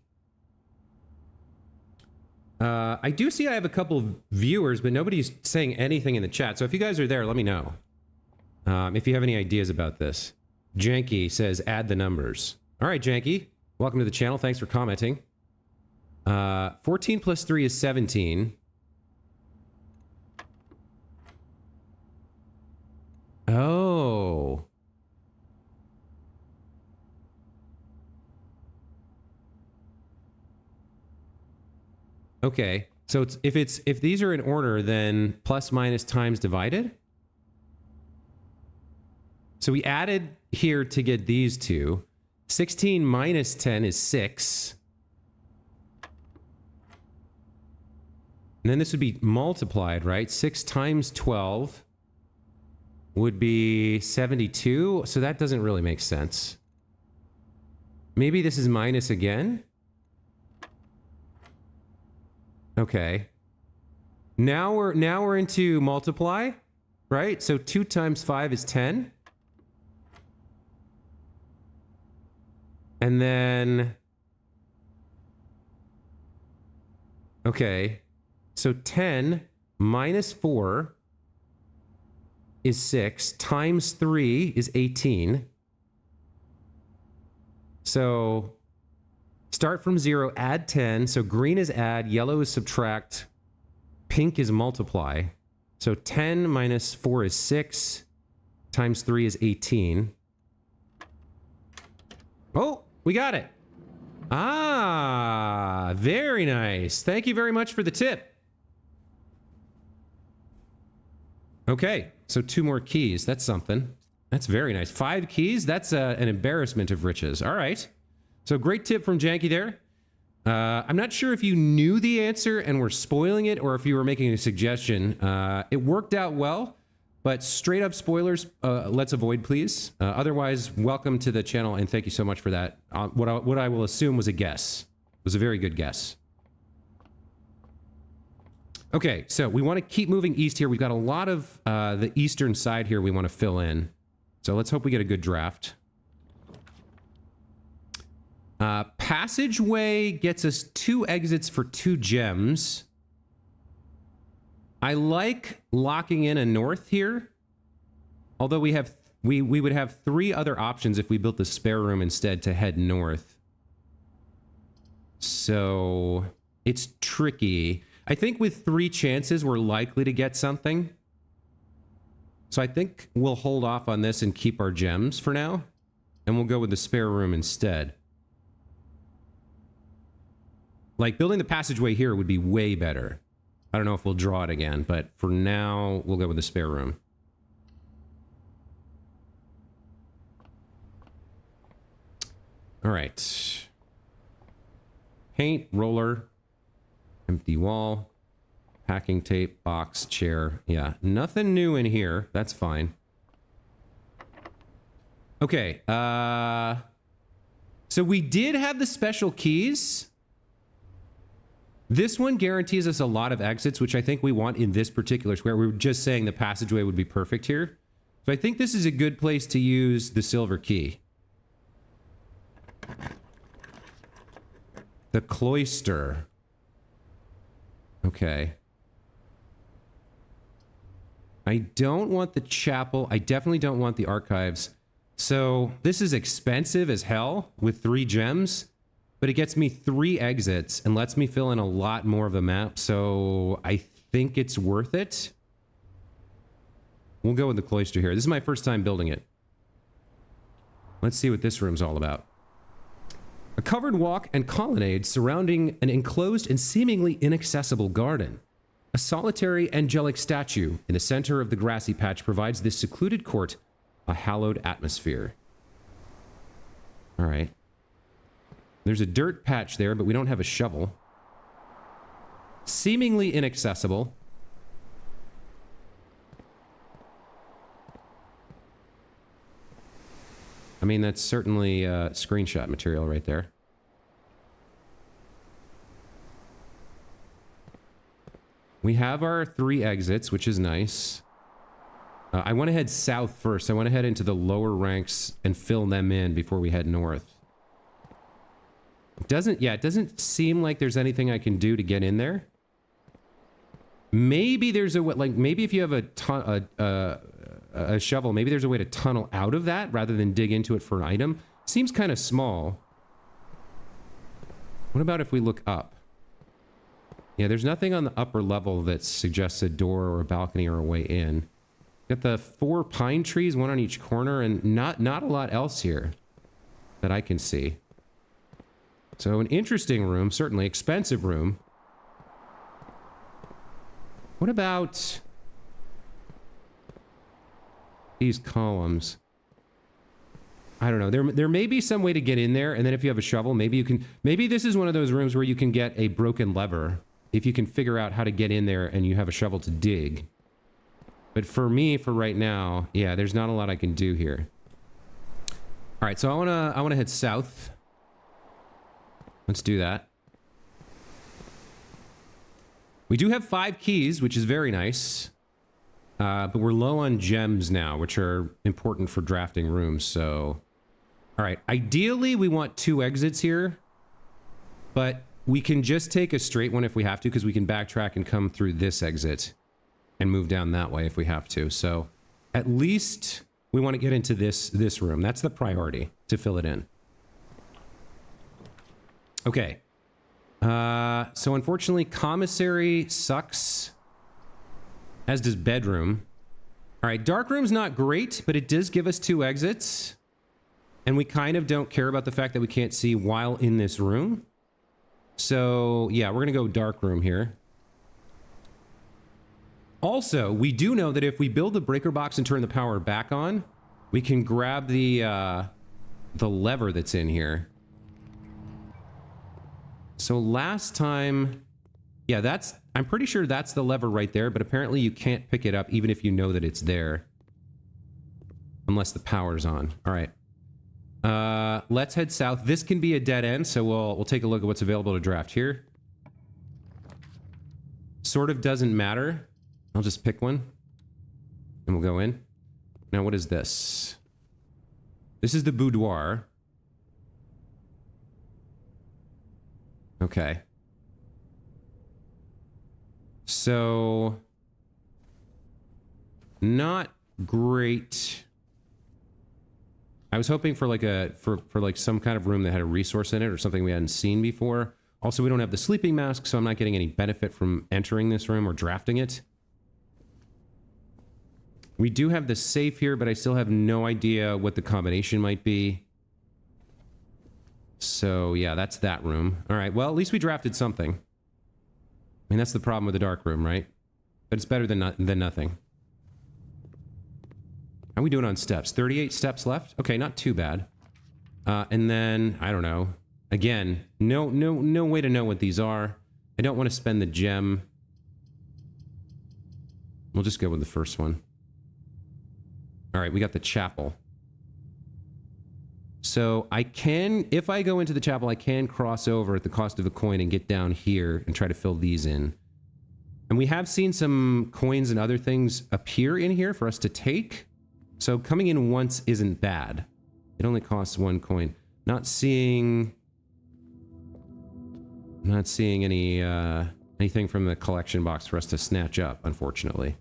Speaker 1: I do see I have a couple of viewers, but nobody's saying anything in the chat. So if you guys are there, let me know. If you have any ideas about this. Janky says, add the numbers. All right, Janky. Welcome to the channel. Thanks for commenting. 14 plus 3 is 17. Oh. Okay. So if these are in order, then plus minus times divided. So we added here to get these two. 16 minus 10 is 6. And then this would be multiplied, right? 6 times 12 would be 72. So that doesn't really make sense. Maybe this is minus again. Okay. Now we're into multiply, right? So 2 times 5 is 10. And then, okay, so 10 minus 4 is 6, times 3 is 18. So start from 0, add 10. So green is add, yellow is subtract, pink is multiply. So 10 minus 4 is 6, times 3 is 18. Oh! We got it. Ah, very nice. Thank you very much for the tip. Okay, so 2 more keys. That's something. That's very nice. 5 keys? That's an embarrassment of riches. All right. So great tip from Janky there. I'm not sure if you knew the answer and were spoiling it or if you were making a suggestion. It worked out well. But straight up spoilers, let's avoid, please. Otherwise, welcome to the channel, and thank you so much for that. What I will assume was a guess. It was a very good guess. Okay, so we want to keep moving east here. We've got a lot of the eastern side here we want to fill in. So let's hope we get a good draft. Passageway gets us 2 exits for 2 gems. I like locking in a north here, although we would have 3 other options if we built the spare room instead to head north. So it's tricky. I think with 3 chances, we're likely to get something. So I think we'll hold off on this and keep our gems for now, and we'll go with the spare room instead. Like building the passageway here would be way better. I don't know if we'll draw it again, but for now, we'll go with the spare room. All right. Paint, roller, empty wall, packing tape, box, chair. Yeah, nothing new in here. That's fine. Okay. So we did have the special keys. This one guarantees us a lot of exits, which I think we want in this particular square. We were just saying the passageway would be perfect here. So I think this is a good place to use the silver key. The cloister. Okay. I don't want the chapel. I definitely don't want the archives. So this is expensive as hell with 3 gems. But it gets me 3 exits and lets me fill in a lot more of the map, so I think it's worth it. We'll go with the cloister here. This is my first time building it. Let's see what this room's all about. A covered walk and colonnade surrounding an enclosed and seemingly inaccessible garden. A solitary angelic statue in the center of the grassy patch provides this secluded court a hallowed atmosphere. All right. There's a dirt patch there, but we don't have a shovel. Seemingly inaccessible. I mean, that's certainly screenshot material right there. We have our 3 exits, which is nice. I want to head south first. I want to head into the lower ranks and fill them in before we head north. It doesn't seem like there's anything I can do to get in there. Maybe there's a way, like maybe if you have a shovel, maybe there's a way to tunnel out of that rather than dig into it for an item. Seems kind of small. What about if we look up? Yeah, there's nothing on the upper level that suggests a door or a balcony or a way in. Got the 4 pine trees, one on each corner, and not a lot else here that I can see. So an interesting room, certainly expensive room. What about these columns? I don't know. There may be some way to get in there, and then if you have a shovel, maybe you can... Maybe this is one of those rooms where you can get a broken lever if you can figure out how to get in there and you have a shovel to dig. But for me, for right now, yeah, there's not a lot I can do here. All right, so I wanna head south. Let's do that. We do have 5 keys, which is very nice. But we're low on gems now, which are important for drafting rooms, so... All right, ideally we want 2 exits here, but we can just take a straight one if we have to, because we can backtrack and come through this exit and move down that way if we have to. So at least we want to get into this room. That's the priority, to fill it in. Okay. So unfortunately, commissary sucks, as does bedroom. All right, dark room's not great, but it does give us 2 exits. And we kind of don't care about the fact that we can't see while in this room. So yeah, we're gonna go dark room here. Also, we do know that if we build the breaker box and turn the power back on, we can grab the lever that's in here. So last time, yeah, I'm pretty sure that's the lever right there, but apparently you can't pick it up even if you know that it's there. Unless the power's on. All right. Let's head south. This can be a dead end, so we'll take a look at what's available to draft here. Sort of doesn't matter. I'll just pick one. And we'll go in. Now, what is this? This is the boudoir. Okay. So... not great. I was hoping for like for like some kind of room that had a resource in it or something we hadn't seen before. Also, we don't have the sleeping mask, so I'm not getting any benefit from entering this room or drafting it. We do have the safe here, but I still have no idea what the combination might be. So yeah, that's that room. All right, well, at least we drafted something. I mean, that's the problem with the dark room, right? But it's better than nothing. How are we doing on steps? 38 steps left? Okay, not too bad. And then, I don't know. Again, no way to know what these are. I don't want to spend the gem. We'll just go with the first one. All right, we got the chapel. So I can, if I go into the chapel, I can cross over at the cost of a coin and get down here and try to fill these in. And we have seen some coins and other things appear in here for us to take. So coming in once isn't bad. It only costs 1 coin. Not seeing any anything from the collection box for us to snatch up, unfortunately.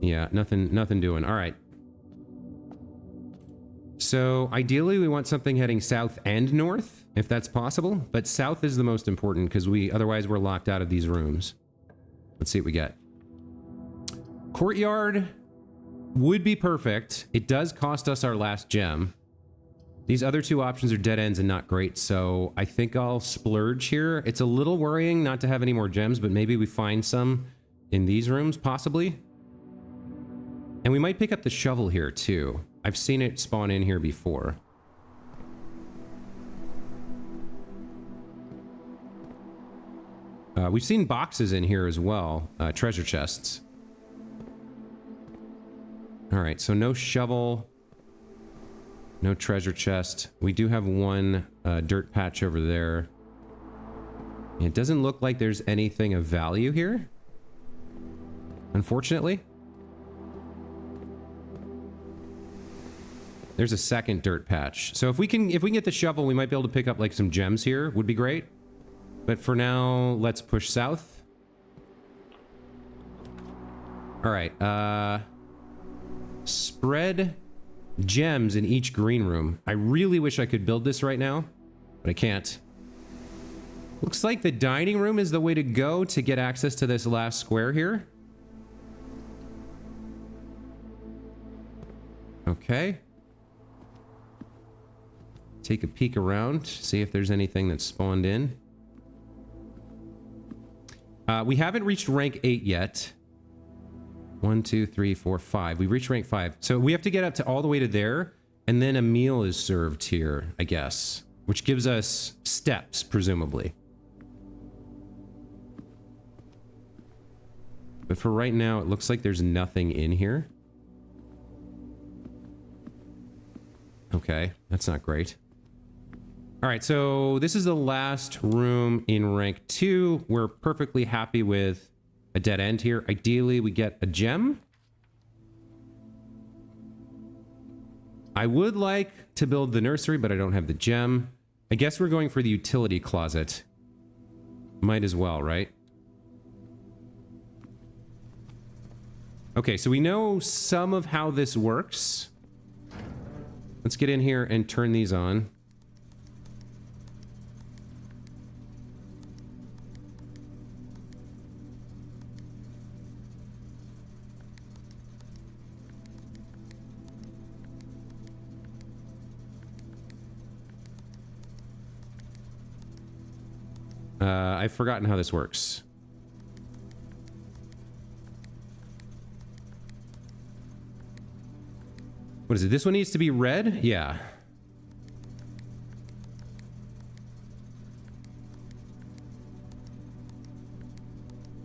Speaker 1: Yeah, nothing doing. All right. So ideally we want something heading south and north, if that's possible, but south is the most important because otherwise we're locked out of these rooms. Let's see what we get. Courtyard would be perfect. It does cost us our last gem. These other 2 options are dead ends and not great, so I think I'll splurge here. It's a little worrying not to have any more gems, but maybe we find some in these rooms, possibly. And we might pick up the shovel here, too. I've seen it spawn in here before. We've seen boxes in here as well. Treasure chests. Alright, so no shovel. No treasure chest. We do have 1 dirt patch over there. It doesn't look like there's anything of value here. unfortunately. There's a second dirt patch. So if we can get the shovel, we might be able to pick up like some gems here. Would be great. But for now, let's push south. All right. Spread gems in each green room. I really wish I could build this right now, but I can't. Looks like the dining room is the way to go to get access to this last square here. Okay. Take a peek around, see if there's anything that's spawned in. We haven't reached rank 8 yet. 1, 2, 3, 4, 5. We've reached rank 5. So we have to get up to all the way to there, and then a meal is served here, I guess. Which gives us steps, presumably. But for right now, it looks like there's nothing in here. Okay, that's not great. All right, so this is the last room in rank 2. We're perfectly happy with a dead end here. Ideally, we get a gem. I would like to build the nursery, but I don't have the gem. I guess we're going for the utility closet. Might as well, right? Okay, so we know some of how this works. Let's get in here and turn these on. I've forgotten how this works. What is it? This one needs to be red? Yeah.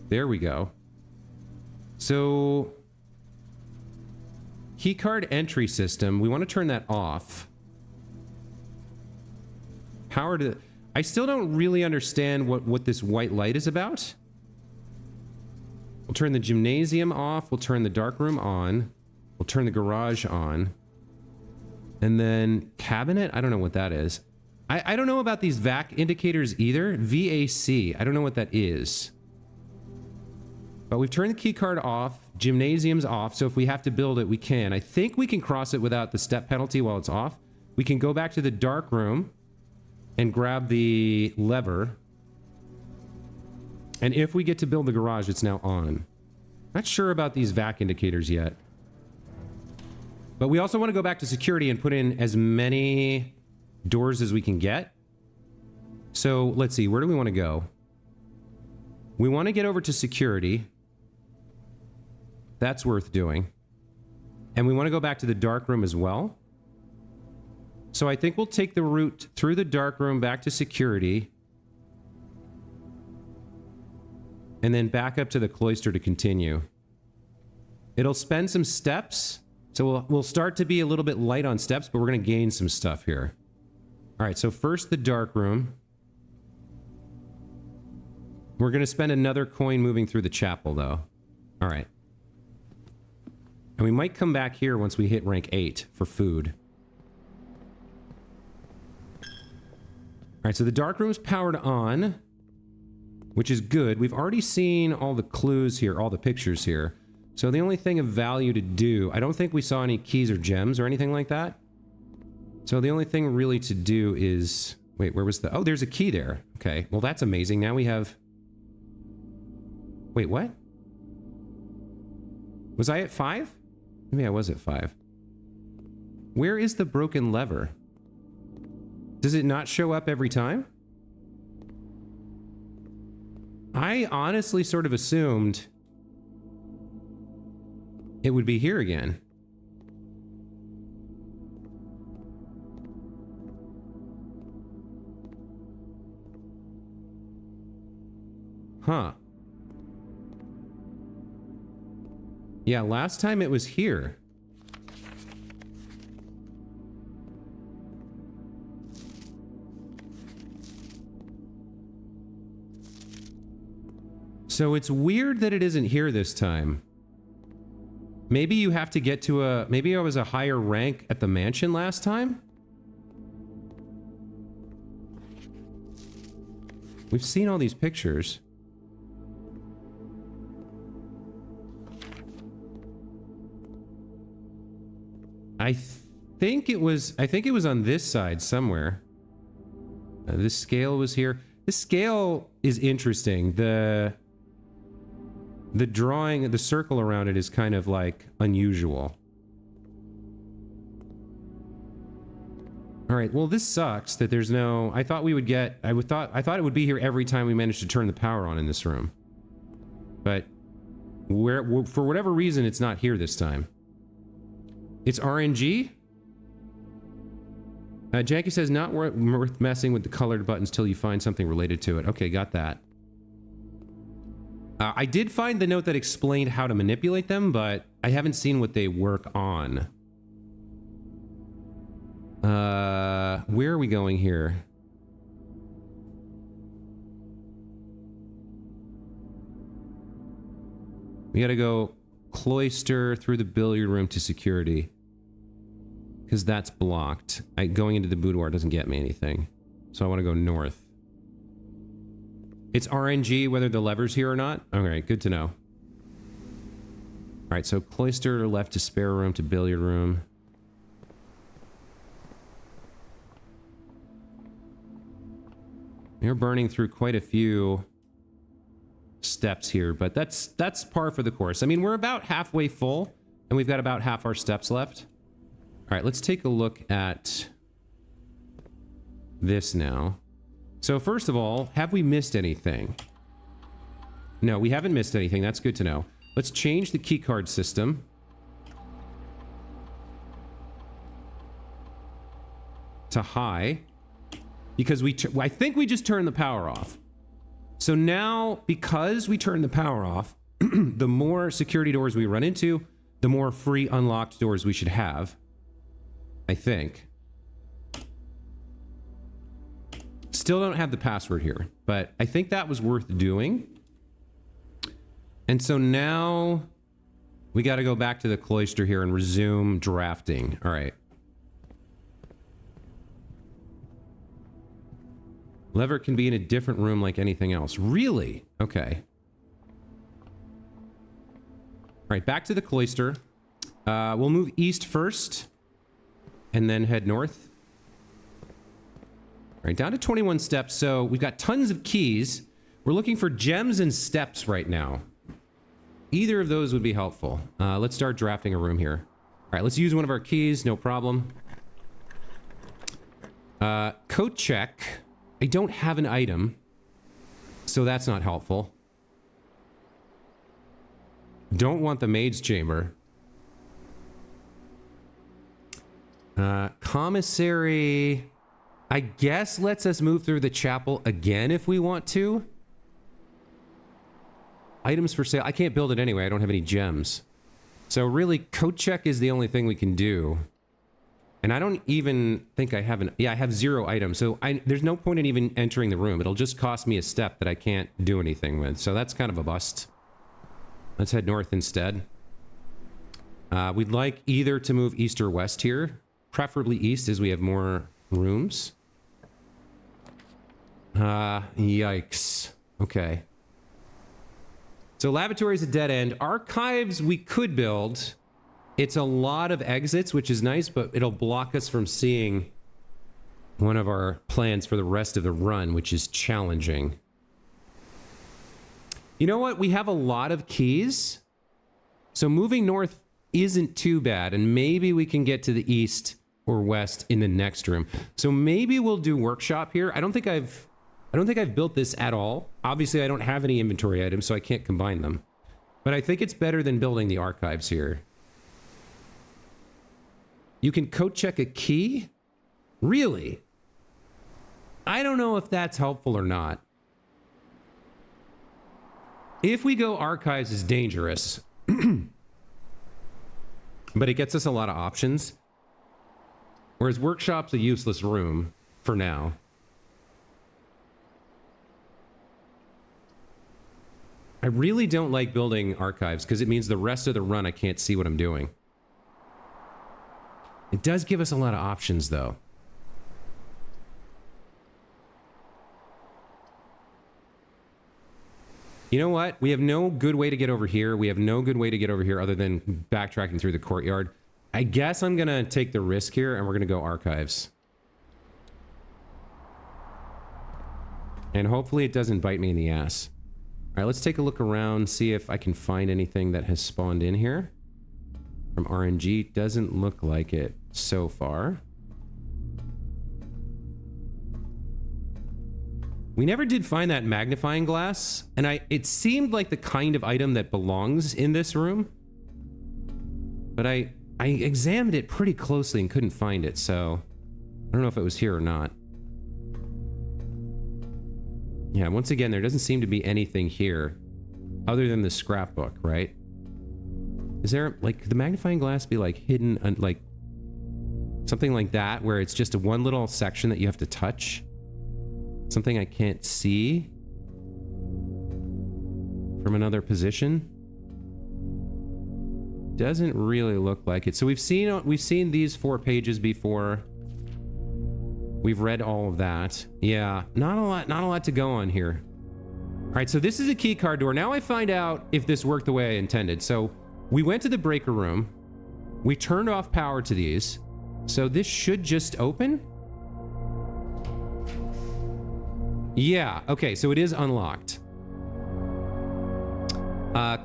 Speaker 1: There we go. So, keycard entry system, we want to turn that off. Power to... I still don't really understand what this white light is about. We'll turn the gymnasium off. We'll turn the dark room on. We'll turn the garage on. And then cabinet? I don't know what that is. I don't know about these VAC indicators either. VAC. I don't know what that is. But we've turned the key card off. Gymnasium's off. So if we have to build it, we can. I think we can cross it without the step penalty while it's off. We can go back to the dark room and grab the lever. And if we get to build the garage, it's now on. Not sure about these VAC indicators yet. But we also want to go back to security and put in as many doors as we can get. So let's see, where do we want to go? We want to get over to security. That's worth doing. And we want to go back to the dark room as well. So I think we'll take the route through the dark room back to security. And then back up to the cloister to continue. It'll spend some steps. So we'll start to be a little bit light on steps, but we're going to gain some stuff here. All right, so first the dark room. We're going to spend another coin moving through the chapel, though. All right. And we might come back here once we hit rank 8 for food. All right, so the dark room's powered on, which is good. We've already seen all the clues here, all the pictures here. So the only thing of value to do, I don't think we saw any keys or gems or anything like that. So the only thing really to do is, wait, where was the, oh, there's a key there. Okay, well that's amazing. Now we have, wait, what? Was I at 5? Maybe I was at 5. Where is the broken lever? Does it not show up every time? I honestly sort of assumed it would be here again. Huh. Yeah, last time it was here. So it's weird that it isn't here this time. Maybe you have to get to a... Maybe I was a higher rank at the mansion last time? We've seen all these pictures. I think it was on this side somewhere. This scale was here. This scale is interesting. The drawing, the circle around it is kind of like unusual. All right, well this sucks that there's no... I thought we would get... I thought it would be here every time we managed to turn the power on in this room. But for whatever reason, it's not here this time. It's RNG? Janky says, not worth messing with the colored buttons till you find something related to it. Okay, got that. I did find the note that explained how to manipulate them, but I haven't seen what they work on. Where are we going here? We gotta go cloister through the billiard room to security. Because that's blocked. Going into the boudoir doesn't get me anything. So I want to go north. It's RNG whether the lever's here or not? Alright, good to know. Alright, so cloister left to spare room to billiard room. We're burning through quite a few steps here, but that's par for the course. I mean, we're about halfway full, and we've got about half our steps left. All right, let's take a look at this now. So first of all, have we missed anything? No, we haven't missed anything. That's good to know. Let's change the keycard system. To high. Because I think we just turned the power off. So now, because we turned the power off, the more security doors we run into, the more free unlocked doors we should have. I think. Still don't have the password here, but I think that was worth doing. And so now we got to go back to the cloister here and resume drafting. All right. Lever can be in a different room like anything else. Really? Okay. All right, back to the cloister. We'll move east first and then head north. All right, down to 21 steps. So we've got tons of keys. We're looking for gems and steps right now. Either of those would be helpful. Let's start drafting a room here. All right, let's use one of our keys. No problem. Coat check. I don't have an item, so that's not helpful. Don't want the maid's chamber. Commissary, I guess lets us move through the chapel again if we want to. Items for sale. I can't build it anyway. I don't have any gems. So really, coat check is the only thing we can do. And I don't even think I have yeah, I have 0 items. So there's no point in even entering the room. It'll just cost me a step that I can't do anything with. So that's kind of a bust. Let's head north instead. We'd like either to move east or west here. Preferably east as we have more rooms. Yikes. Okay. So lavatory is a dead end. Archives we could build. It's a lot of exits, which is nice, but it'll block us from seeing one of our plans for the rest of the run, which is challenging. You know what? We have a lot of keys. So moving north isn't too bad, and maybe we can get to the east or west in the next room. So maybe we'll do workshop here. I don't think I've built this at all. Obviously, I don't have any inventory items, so I can't combine them. But I think it's better than building the archives here. You can code check a key? Really? I don't know if that's helpful or not. If we go archives is dangerous. But it gets us a lot of options. Whereas workshop's a useless room for now. I really don't like building archives because it means the rest of the run I can't see what I'm doing. It does give us a lot of options, though. You know what? We have no good way to get over here. We have no good way to get over here other than backtracking through the courtyard. I guess I'm going to take the risk here, and we're going to go archives. And hopefully it doesn't bite me in the ass. All right, let's take a look around, see if I can find anything that has spawned in here. From RNG, doesn't look like it so far. We never did find that magnifying glass, and it seemed like the kind of item that belongs in this room. But I examined it pretty closely and couldn't find it, so I don't know if it was here or not. Yeah, once again, there doesn't seem to be anything here other than the scrapbook, right? Is there, like, could the magnifying glass be, like, hidden, like, something like that, where it's just a one little section that you have to touch? Something I can't see from another position? Doesn't really look like it. So we've seen these 4 pages before. We've read all of that. Yeah, not a lot to go on here. All right, so this is a key card door. Now I find out if this worked the way I intended. So we went to the breaker room. We turned off power to these. So this should just open. Yeah, okay, so it is unlocked.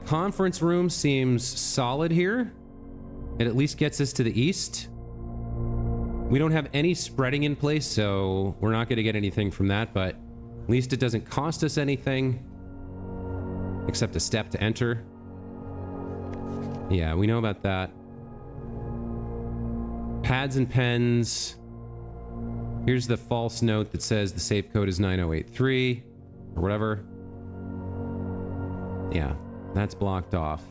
Speaker 1: Conference room seems solid here. It at least gets us to the east. We don't have any spreading in place, so we're not going to get anything from that, but at least it doesn't cost us anything except a step to enter. Yeah, we know about that. Pads and pens. Here's the false note that says the safe code is 9083 or whatever. Yeah, that's blocked off.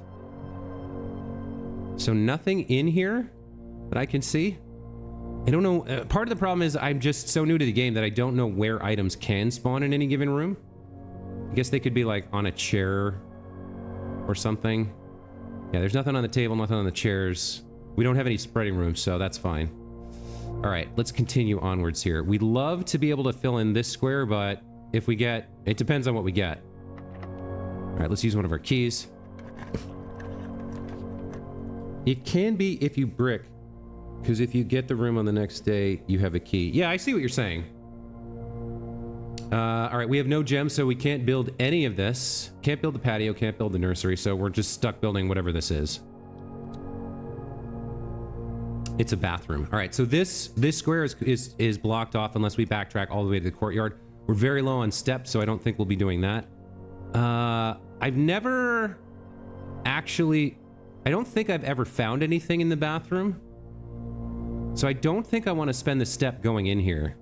Speaker 1: So nothing in here that I can see. I don't know. Part of the problem is I'm just so new to the game that I don't know where items can spawn in any given room. I guess they could be like on a chair or something. Yeah, there's nothing on the table, nothing on the chairs. We don't have any spreading rooms, so that's fine. All right, let's continue onwards here. We'd love to be able to fill in this square, but if we get... It depends on what we get. All right, let's use one of our keys. It can be if you brick. Because if you get the room on the next day, you have a key. Yeah, I see what you're saying. All right, we have no gems, so we can't build any of this. Can't build the patio, can't build the nursery, so we're just stuck building whatever this is. It's a bathroom. All right, so this square is blocked off unless we backtrack all the way to the courtyard. We're very low on steps, so I don't think we'll be doing that. I've never actually... I don't think I've ever found anything in the bathroom. So I don't think I want to spend the step going in here.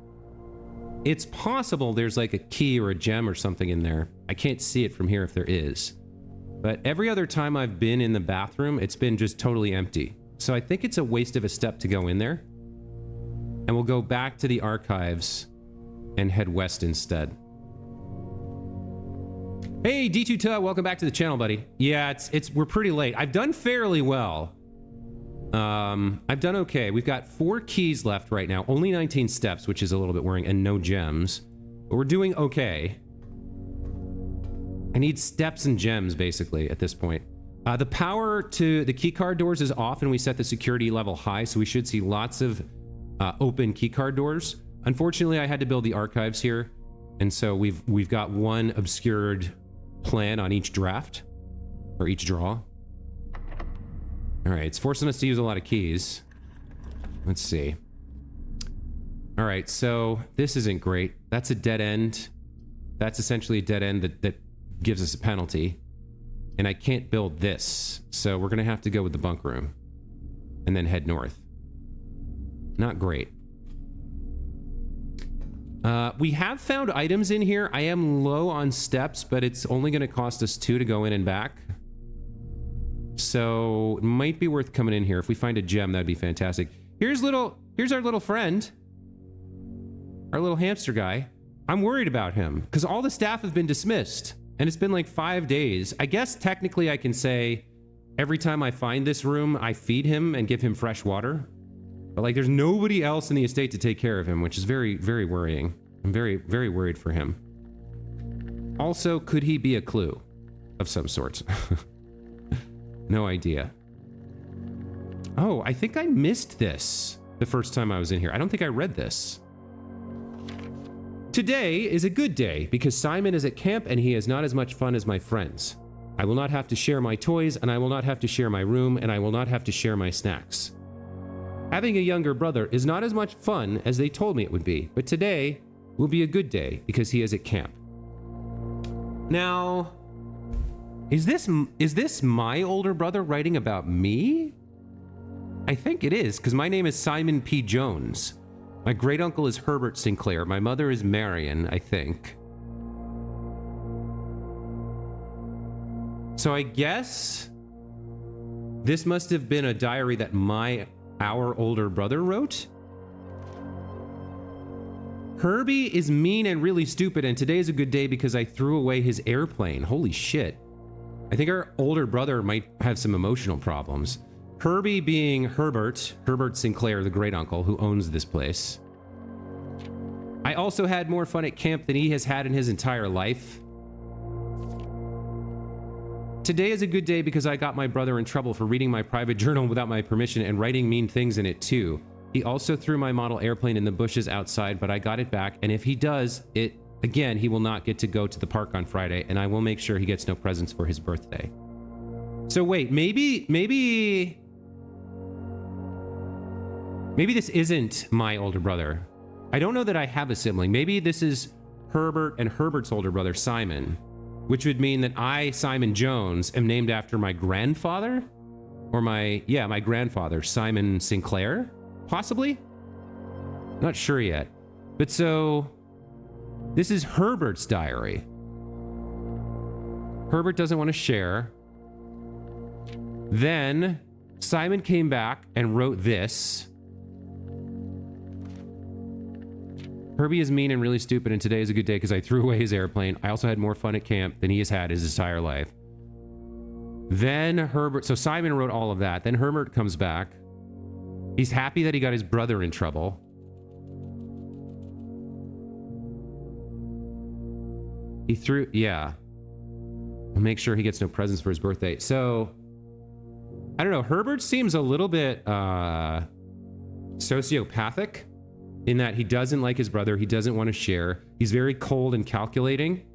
Speaker 1: It's possible there's like a key or a gem or something in there. I can't see it from here if there is. But every other time I've been in the bathroom, it's been just totally empty. So I think it's a waste of a step to go in there. And we'll go back to the archives and head west instead. Hey, D2Ta, welcome back to the channel, buddy. Yeah, we're pretty late. I've done fairly well. I've done okay. We've got 4 keys left right now. Only 19 steps, which is a little bit worrying, and no gems. But we're doing okay. I need steps and gems, basically, at this point. The power to the keycard doors is off, and we set the security level high, so we should see lots of open keycard doors. Unfortunately, I had to build the archives here, and so we've got one obscured plan on each draft, or each draw. All right, it's forcing us to use a lot of keys. Let's see. All right, so this isn't great. That's a dead end. That's essentially a dead end that gives us a penalty. And I can't build this, so we're gonna have to go with the bunk room and then head north. Not great. We have found items in here. I am low on steps, but it's only gonna cost us 2 to go in and back. So it might be worth coming in here. If we find a gem, that'd be fantastic. Here's our little friend. Our little hamster guy. I'm worried about him because all the staff have been dismissed. And it's been like 5 days. I guess technically I can say every time I find this room, I feed him and give him fresh water. But like there's nobody else in the estate to take care of him, which is very, very worrying. I'm very, very worried for him. Also, could he be a clue of some sort? No idea. Oh, I think I missed this the first time I was in here. I don't think I read this. Today is a good day because Simon is at camp and he has not as much fun as my friends. I will not have to share my toys, and I will not have to share my room, and I will not have to share my snacks. Having a younger brother is not as much fun as they told me it would be, but today will be a good day because he is at camp. Now, is this my older brother writing about me? I think it is, because my name is Simon P. Jones. My great uncle is Herbert Sinclair. My mother is Marion, I think. So I guess this must have been a diary that our older brother wrote. Herbie is mean and really stupid, and today is a good day because I threw away his airplane. Holy shit. I think our older brother might have some emotional problems. Herbie being Herbert Sinclair, the great uncle who owns this place. I also had more fun at camp than he has had in his entire life. Today is a good day because I got my brother in trouble for reading my private journal without my permission and writing mean things in it too. He also threw my model airplane in the bushes outside, but I got it back, and if he does it again, he will not get to go to the park on Friday, and I will make sure he gets no presents for his birthday. So wait, maybe this isn't my older brother. I don't know that I have a sibling. Maybe this is Herbert and Herbert's older brother, Simon, which would mean that I, Simon Jones, am named after my grandfather? Or my grandfather, Simon Sinclair, possibly? Not sure yet. But so, this is Herbert's diary. Herbert doesn't want to share. Then, Simon came back and wrote this. Herbie is mean and really stupid, and today is a good day because I threw away his airplane. I also had more fun at camp than he has had his entire life. Then so Simon wrote all of that. Then Herbert comes back. He's happy that he got his brother in trouble. I'll make sure he gets no presents for his birthday. So, I don't know. Herbert seems a little bit sociopathic in that he doesn't like his brother. He doesn't want to share. He's very cold and calculating,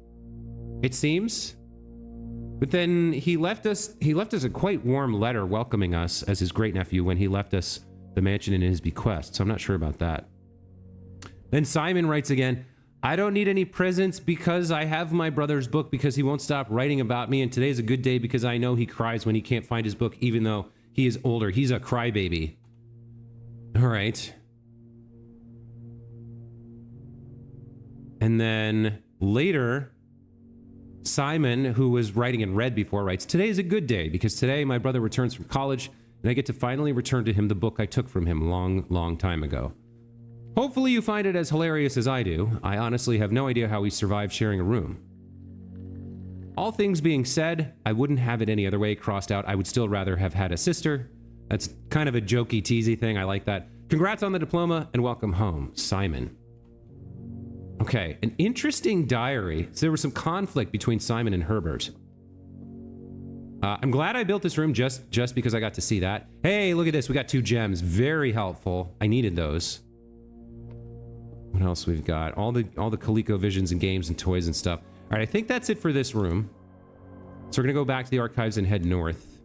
Speaker 1: it seems. But then he left us a quite warm letter welcoming us as his great nephew when he left us the mansion in his bequest. So I'm not sure about that. Then Simon writes again, I don't need any presents because I have my brother's book because he won't stop writing about me. And today's a good day because I know he cries when he can't find his book, even though he is older. He's a crybaby. All right. And then later, Simon, who was writing in red before, writes, today is a good day because today my brother returns from college and I get to finally return to him the book I took from him long time ago. Hopefully you find it as hilarious as I do. I honestly have no idea how we survived sharing a room. All things being said, I wouldn't have it any other way. Crossed out, I would still rather have had a sister. That's kind of a jokey, teasy thing. I like that. Congrats on the diploma and welcome home, Simon. Okay, an interesting diary. So there was some conflict between Simon and Herbert. I'm glad I built this room just because I got to see that. Hey, look at this. We got 2 gems. Very helpful. I needed those. What else we've got? All the ColecoVisions and games and toys and stuff. All right, I think that's it for this room. So we're gonna go back to the archives and head north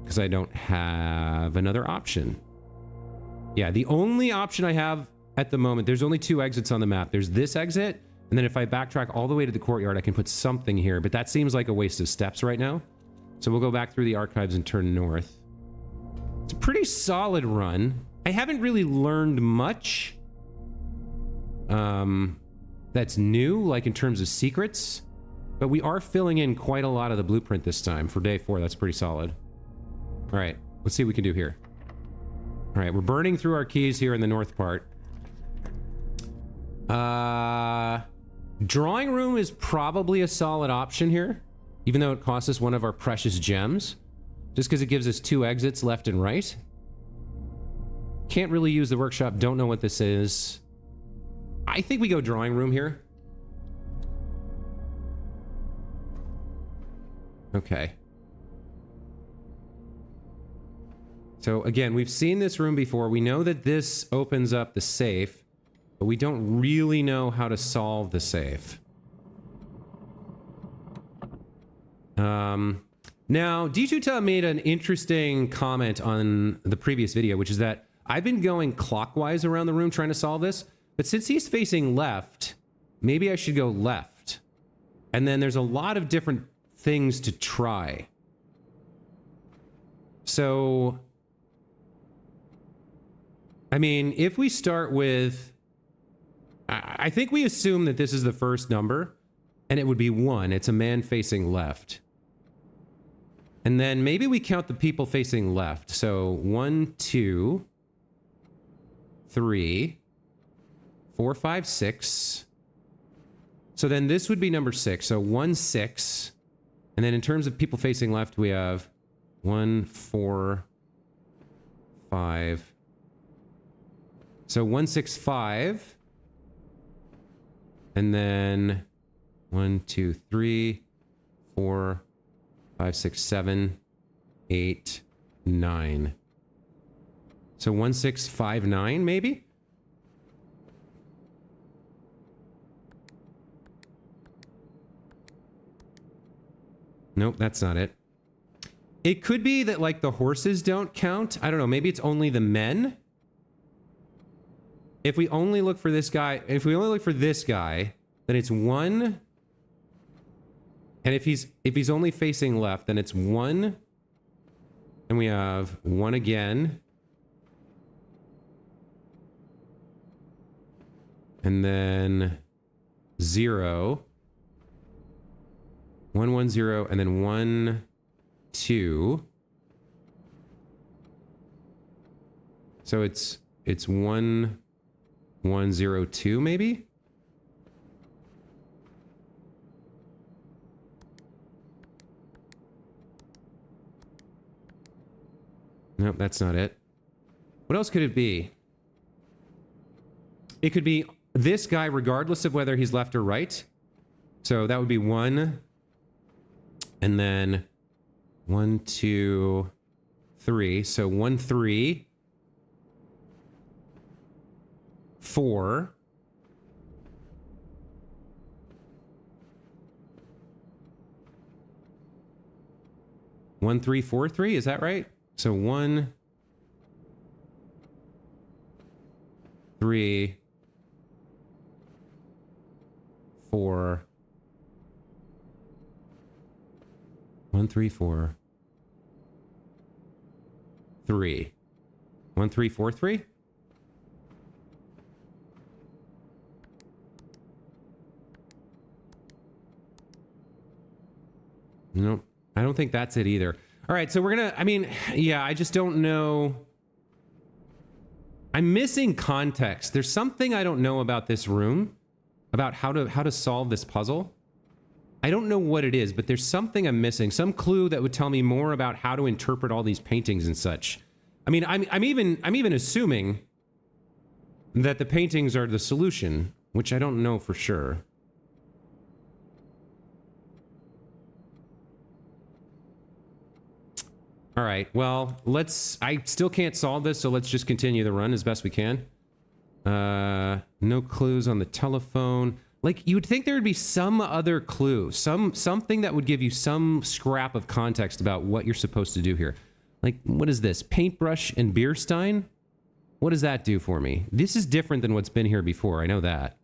Speaker 1: because I don't have another option. Yeah, the only option I have at the moment, there's only 2 exits on the map. There's this exit, and then if I backtrack all the way to the courtyard, I can put something here, but that seems like a waste of steps right now. So we'll go back through the archives and turn north. It's a pretty solid run. I haven't really learned much that's new, like in terms of secrets, but we are filling in quite a lot of the blueprint this time for day 4. That's pretty solid. All right, let's see what we can do here. All right, we're burning through our keys here in the north part. Drawing room is probably a solid option here, even though it costs us one of our precious gems, just because it gives us 2 exits left and right. Can't really use the workshop, don't know what this is. I think we go drawing room here. Okay. So again, we've seen this room before. We know that this opens up the safe, but we don't really know how to solve the safe. Now, D2Ta made an interesting comment on the previous video, which is that I've been going clockwise around the room trying to solve this, but since he's facing left, maybe I should go left. And then there's a lot of different things to try. So, I mean, if we start with, I think we assume that this is the first number, and it would be 1. It's a man facing left. And then maybe we count the people facing left. So 1, 2, 3, 4, 5, 6. So then this would be number 6. So 1, 6. And then in terms of people facing left, we have 1, 4, 5. So 1, 6, 5. And then 1, 2, 3, 4, 5, 6, 7, 8, 9. So 1, 6, 5, 9, maybe? Nope, that's not it. It could be that, like, the horses don't count. I don't know. Maybe it's only the men. If we only look for this guy, if we only look for this guy, then it's 1. And if he's only facing left, then it's 1. And we have 1 again. And then 0. 1, 1, 0, and then 1, 2. So it's 1, 1, 0, 2, maybe? Nope, that's not it. What else could it be? It could be this guy regardless of whether he's left or right. So that would be 1. And then 1, 2, 3. So 1, 3. 4. One, 3, 4, 3. Is that right? So 1, 3, 4. 1, 3, 4. 3. 1, 3, 4, 3. Nope. I don't think that's it either. All right, so we're gonna, I mean, yeah, I just don't know. I'm missing context. There's something I don't know about this room, about how to solve this puzzle. I don't know what it is, but there's something I'm missing. Some clue that would tell me more about how to interpret all these paintings and such. I mean, I'm even assuming that the paintings are the solution, which I don't know for sure. All right, well, I still can't solve this, so let's just continue the run as best we can. No clues on the telephone. Like, you would think there would be some other clue, something that would give you some scrap of context about what you're supposed to do here. Like, what is this? Paintbrush and beer stein? What does that do for me? This is different than what's been here before, I know that.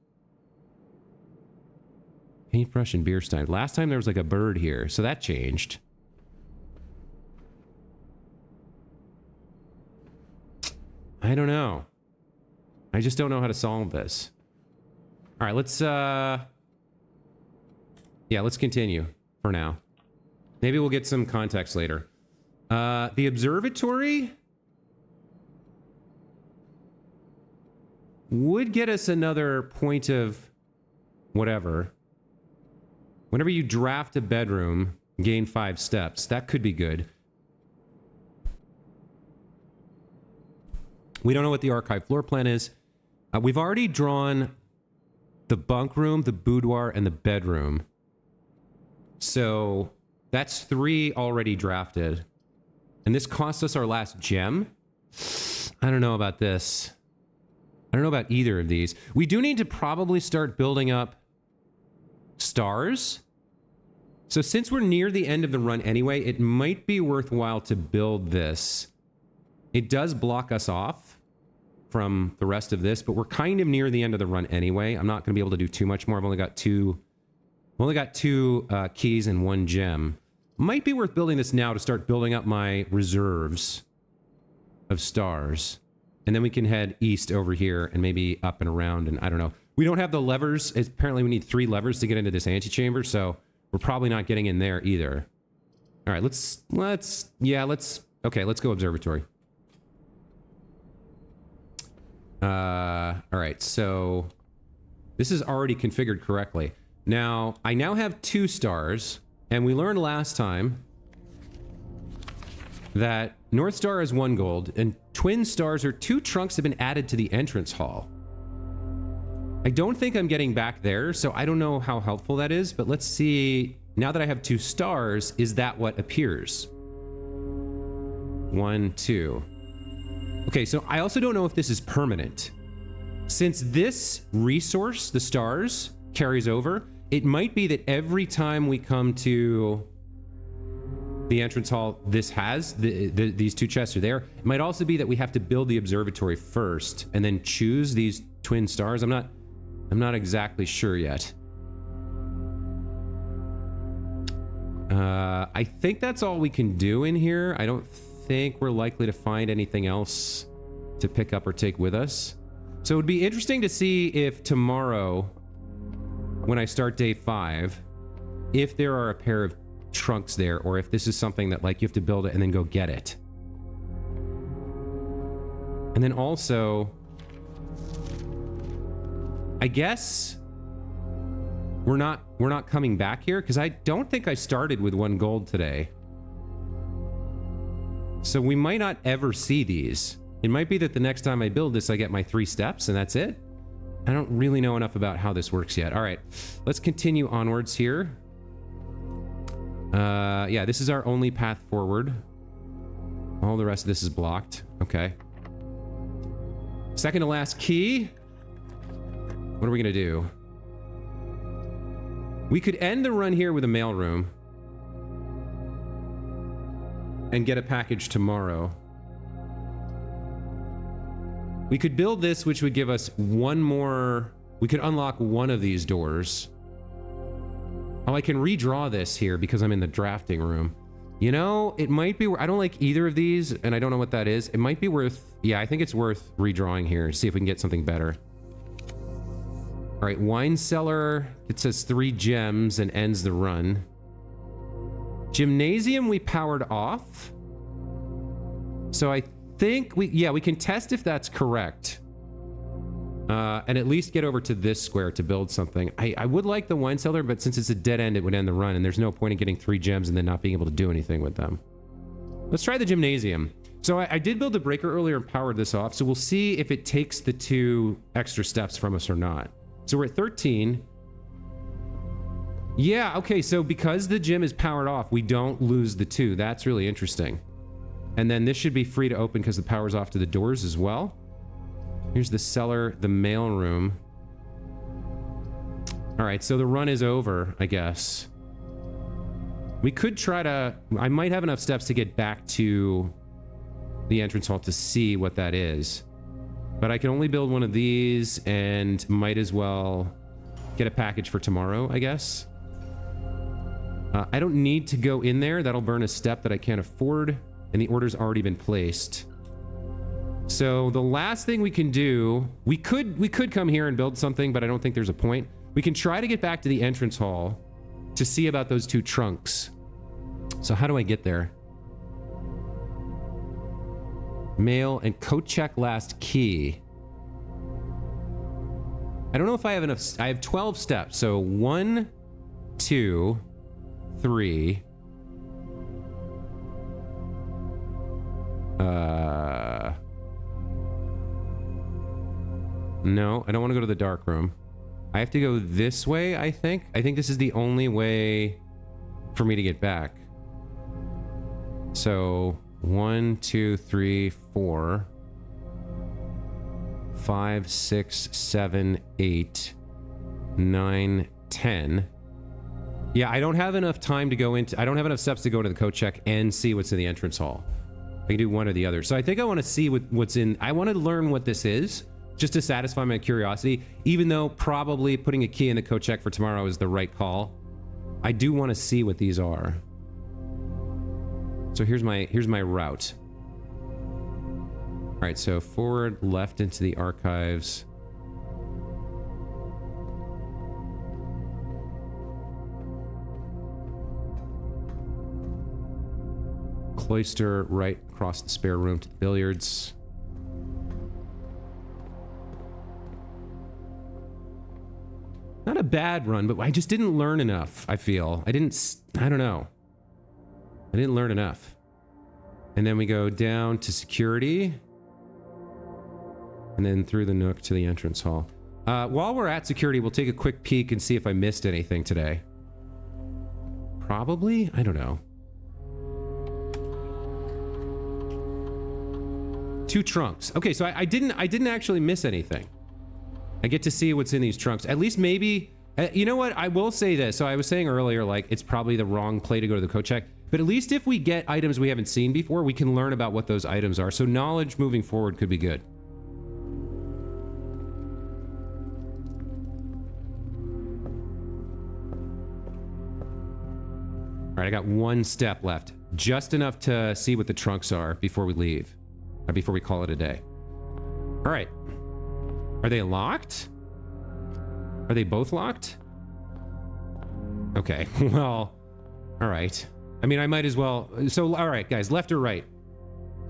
Speaker 1: Paintbrush and beer stein. Last time there was like a bird here, so that changed. I don't know. I just don't know how to solve this. All right, let's continue for now. Maybe we'll get some context later. The observatory would get us another point of whatever. Whenever you draft a bedroom, gain 5 steps. That could be good. We don't know what the archive floor plan is. We've already drawn the bunk room, the boudoir, and the bedroom. So that's 3 already drafted. And this cost us our last gem. I don't know about this. I don't know about either of these. We do need to probably start building up stars. So since we're near the end of the run anyway, it might be worthwhile to build this. It does block us off from the rest of this, but we're kind of near the end of the run anyway. I'm not going to be able to do too much more. I've only got two keys and 1 gem. Might be worth building this now to start building up my reserves of stars. And then we can head east over here and maybe up and around, and I don't know. We don't have the levers. Apparently we need 3 levers to get into this antechamber, so we're probably not getting in there either. All right, let's go observatory. All right, so this is already configured correctly. Now, I now have 2 stars, and we learned last time that North Star is 1 gold, and twin stars or 2 trunks have been added to the entrance hall. I don't think I'm getting back there, so I don't know how helpful that is, but let's see. Now that I have 2 stars, is that what appears? 1, 2. Okay, so I also don't know if this is permanent. Since this resource, the stars, carries over, it might be that every time we come to the entrance hall, this has, these 2 chests are there. It might also be that we have to build the observatory first and then choose these twin stars. I'm not exactly sure yet. I think that's all we can do in here. I don't think we're likely to find anything else to pick up or take with us. So it would be interesting to see if tomorrow, when I start day 5, if there are a pair of trunks there, or if this is something that like you have to build it and then go get it. And then also, I guess we're not coming back here because I don't think I started with 1 gold today. So we might not ever see these. It might be that the next time I build this, I get my 3 steps and that's it. I don't really know enough about how this works yet. All right, let's continue onwards here. Yeah, this is our only path forward. All the rest of this is blocked. Okay. Second to last key. What are we gonna do? We could end the run here with a mailroom and get a package tomorrow. We could build this, which would give us 1 more. We could unlock 1 of these doors. Oh, I can redraw this here because I'm in the drafting room. You know, it might be, I don't like either of these, and I don't know what that is. It might be worth, yeah, I think it's worth redrawing here, see if we can get something better. All right, wine cellar, it says 3 gems and ends the run. Gymnasium we powered off. So I think we can test if that's correct. And at least get over to this square to build something. I would like the wine cellar, but since it's a dead end, it would end the run, and there's no point in getting 3 gems and then not being able to do anything with them. Let's try the gymnasium. So I did build the breaker earlier and powered this off, so we'll see if it takes the 2 extra steps from us or not. So we're at 13. Yeah, okay, so because the gym is powered off, we don't lose the 2. That's really interesting. And then this should be free to open because the power's off to the doors as well. Here's the cellar, the mail room. All right, so the run is over, I guess. We could try to... I might have enough steps to get back to the entrance hall to see what that is. But I can only build 1 of these and might as well get a package for tomorrow, I guess. I don't need to go in there. That'll burn a step that I can't afford, and the order's already been placed. So the last thing we can do, we could come here and build something, but I don't think there's a point. We can try to get back to the entrance hall to see about those 2 trunks. So how do I get there? Mail and code check last key. I don't know if I have enough. I have 12 steps. So 1, 2, 3. No, I don't want to go to the dark room. I have to go this way, I think. I think this is the only way for me to get back. So 1, 2, 3, 4, 5, 6, 7, 8, 9, 10. Yeah, I don't have enough time to go into... I don't have enough steps to go to the code check and see what's in the entrance hall. I can do one or the other. So I think I want to see what's in... I want to learn what this is, just to satisfy my curiosity, even though probably putting a key in the code check for tomorrow is the right call. I do want to see what these are. So here's my route. All right, so forward, left into the archives. Cloister, right across the spare room to the billiards. Not a bad run, but I just didn't learn enough, I feel. I don't know. I didn't learn enough. And then we go down to security. And then through the nook to the entrance hall. While we're at security, we'll take a quick peek and see if I missed anything today. Probably? I don't know. 2 trunks. Okay, so I didn't actually miss anything. I get to see what's in these trunks. At least maybe... you know what? I will say this. So I was saying earlier, like, it's probably the wrong play to go to the code check. But at least if we get items we haven't seen before, we can learn about what those items are. So knowledge moving forward could be good. All right, I got 1 step left. Just enough to see what the trunks are before we leave. Or before we call it a day. All right. Are they locked? Are they both locked? Okay, well, all right. I mean, I might as well. So, all right, guys, left or right?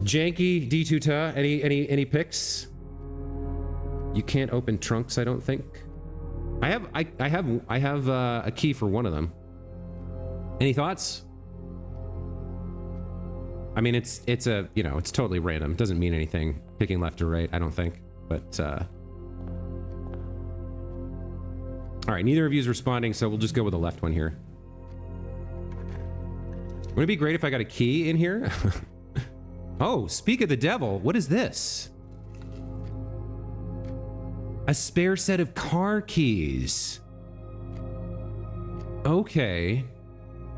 Speaker 1: Janky, D2ta, any picks? You can't open trunks, I don't think. I have a key for one of them. Any thoughts? I mean, it's a, you know, it's totally random. It doesn't mean anything picking left or right, I don't think. But, all right, neither of you is responding, so we'll just go with the left one here. Wouldn't it be great if I got a key in here? Oh, speak of the devil, what is this? A spare set of car keys. Okay.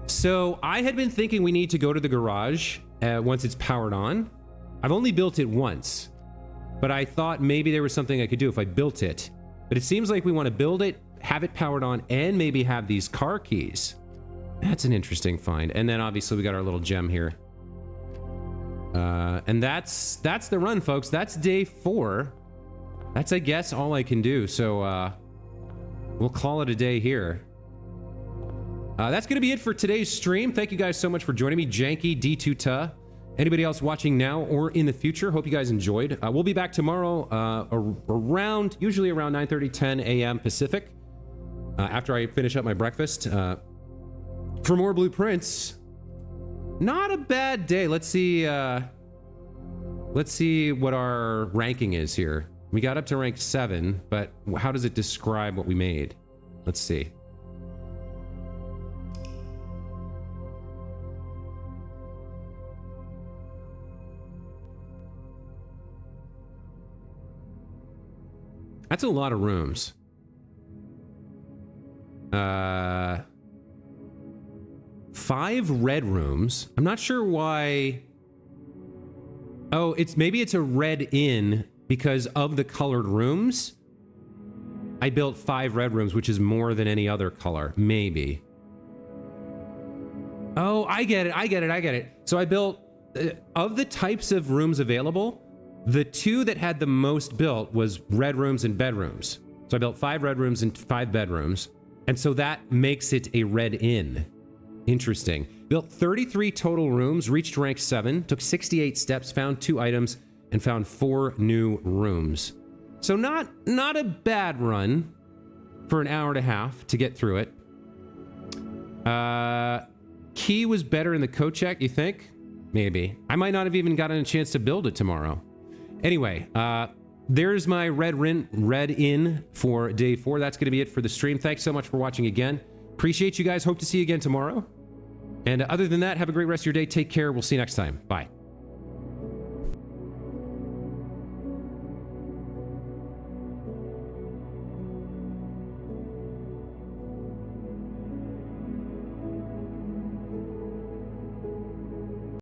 Speaker 1: So I had been thinking we need to go to the garage once it's powered on. I've only built it once, but I thought maybe there was something I could do if I built it. But it seems like we want to build it, have it powered on, and maybe have these car keys. That's an interesting find. And then obviously we got our little gem here. And that's the run, folks. That's day 4. That's, I guess, all I can do. So we'll call it a day here. That's going to be it for today's stream. Thank you guys so much for joining me. Janky, D2ta. Anybody else watching now or in the future, hope you guys enjoyed. We'll be back tomorrow usually around 9:30, 10 a.m. Pacific. After I finish up my breakfast. For more blueprints. Not a bad day. Let's see what our ranking is here. We got up to rank 7, but how does it describe what we made? Let's see. That's a lot of rooms. 5 red rooms. I'm not sure why. Oh, maybe it's a red inn because of the colored rooms. I built 5 red rooms, which is more than any other color. Maybe. Oh, I get it. So I built, of the types of rooms available, the 2 that had the most built was red rooms and bedrooms. So I built 5 red rooms and 5 bedrooms. And so that makes it a red inn. Interesting. Built 33 total rooms, reached rank 7, took 68 steps, found 2 items, and found 4 new rooms. So not a bad run for an hour and a half to get through it. Key was better in the Kochek, you think? Maybe. I might not have even gotten a chance to build it tomorrow. Anyway, there's my red in for day 4. That's going to be it for the stream. Thanks so much for watching again. Appreciate you guys. Hope to see you again tomorrow. And other than that, have a great rest of your day. Take care. We'll see you next time. Bye.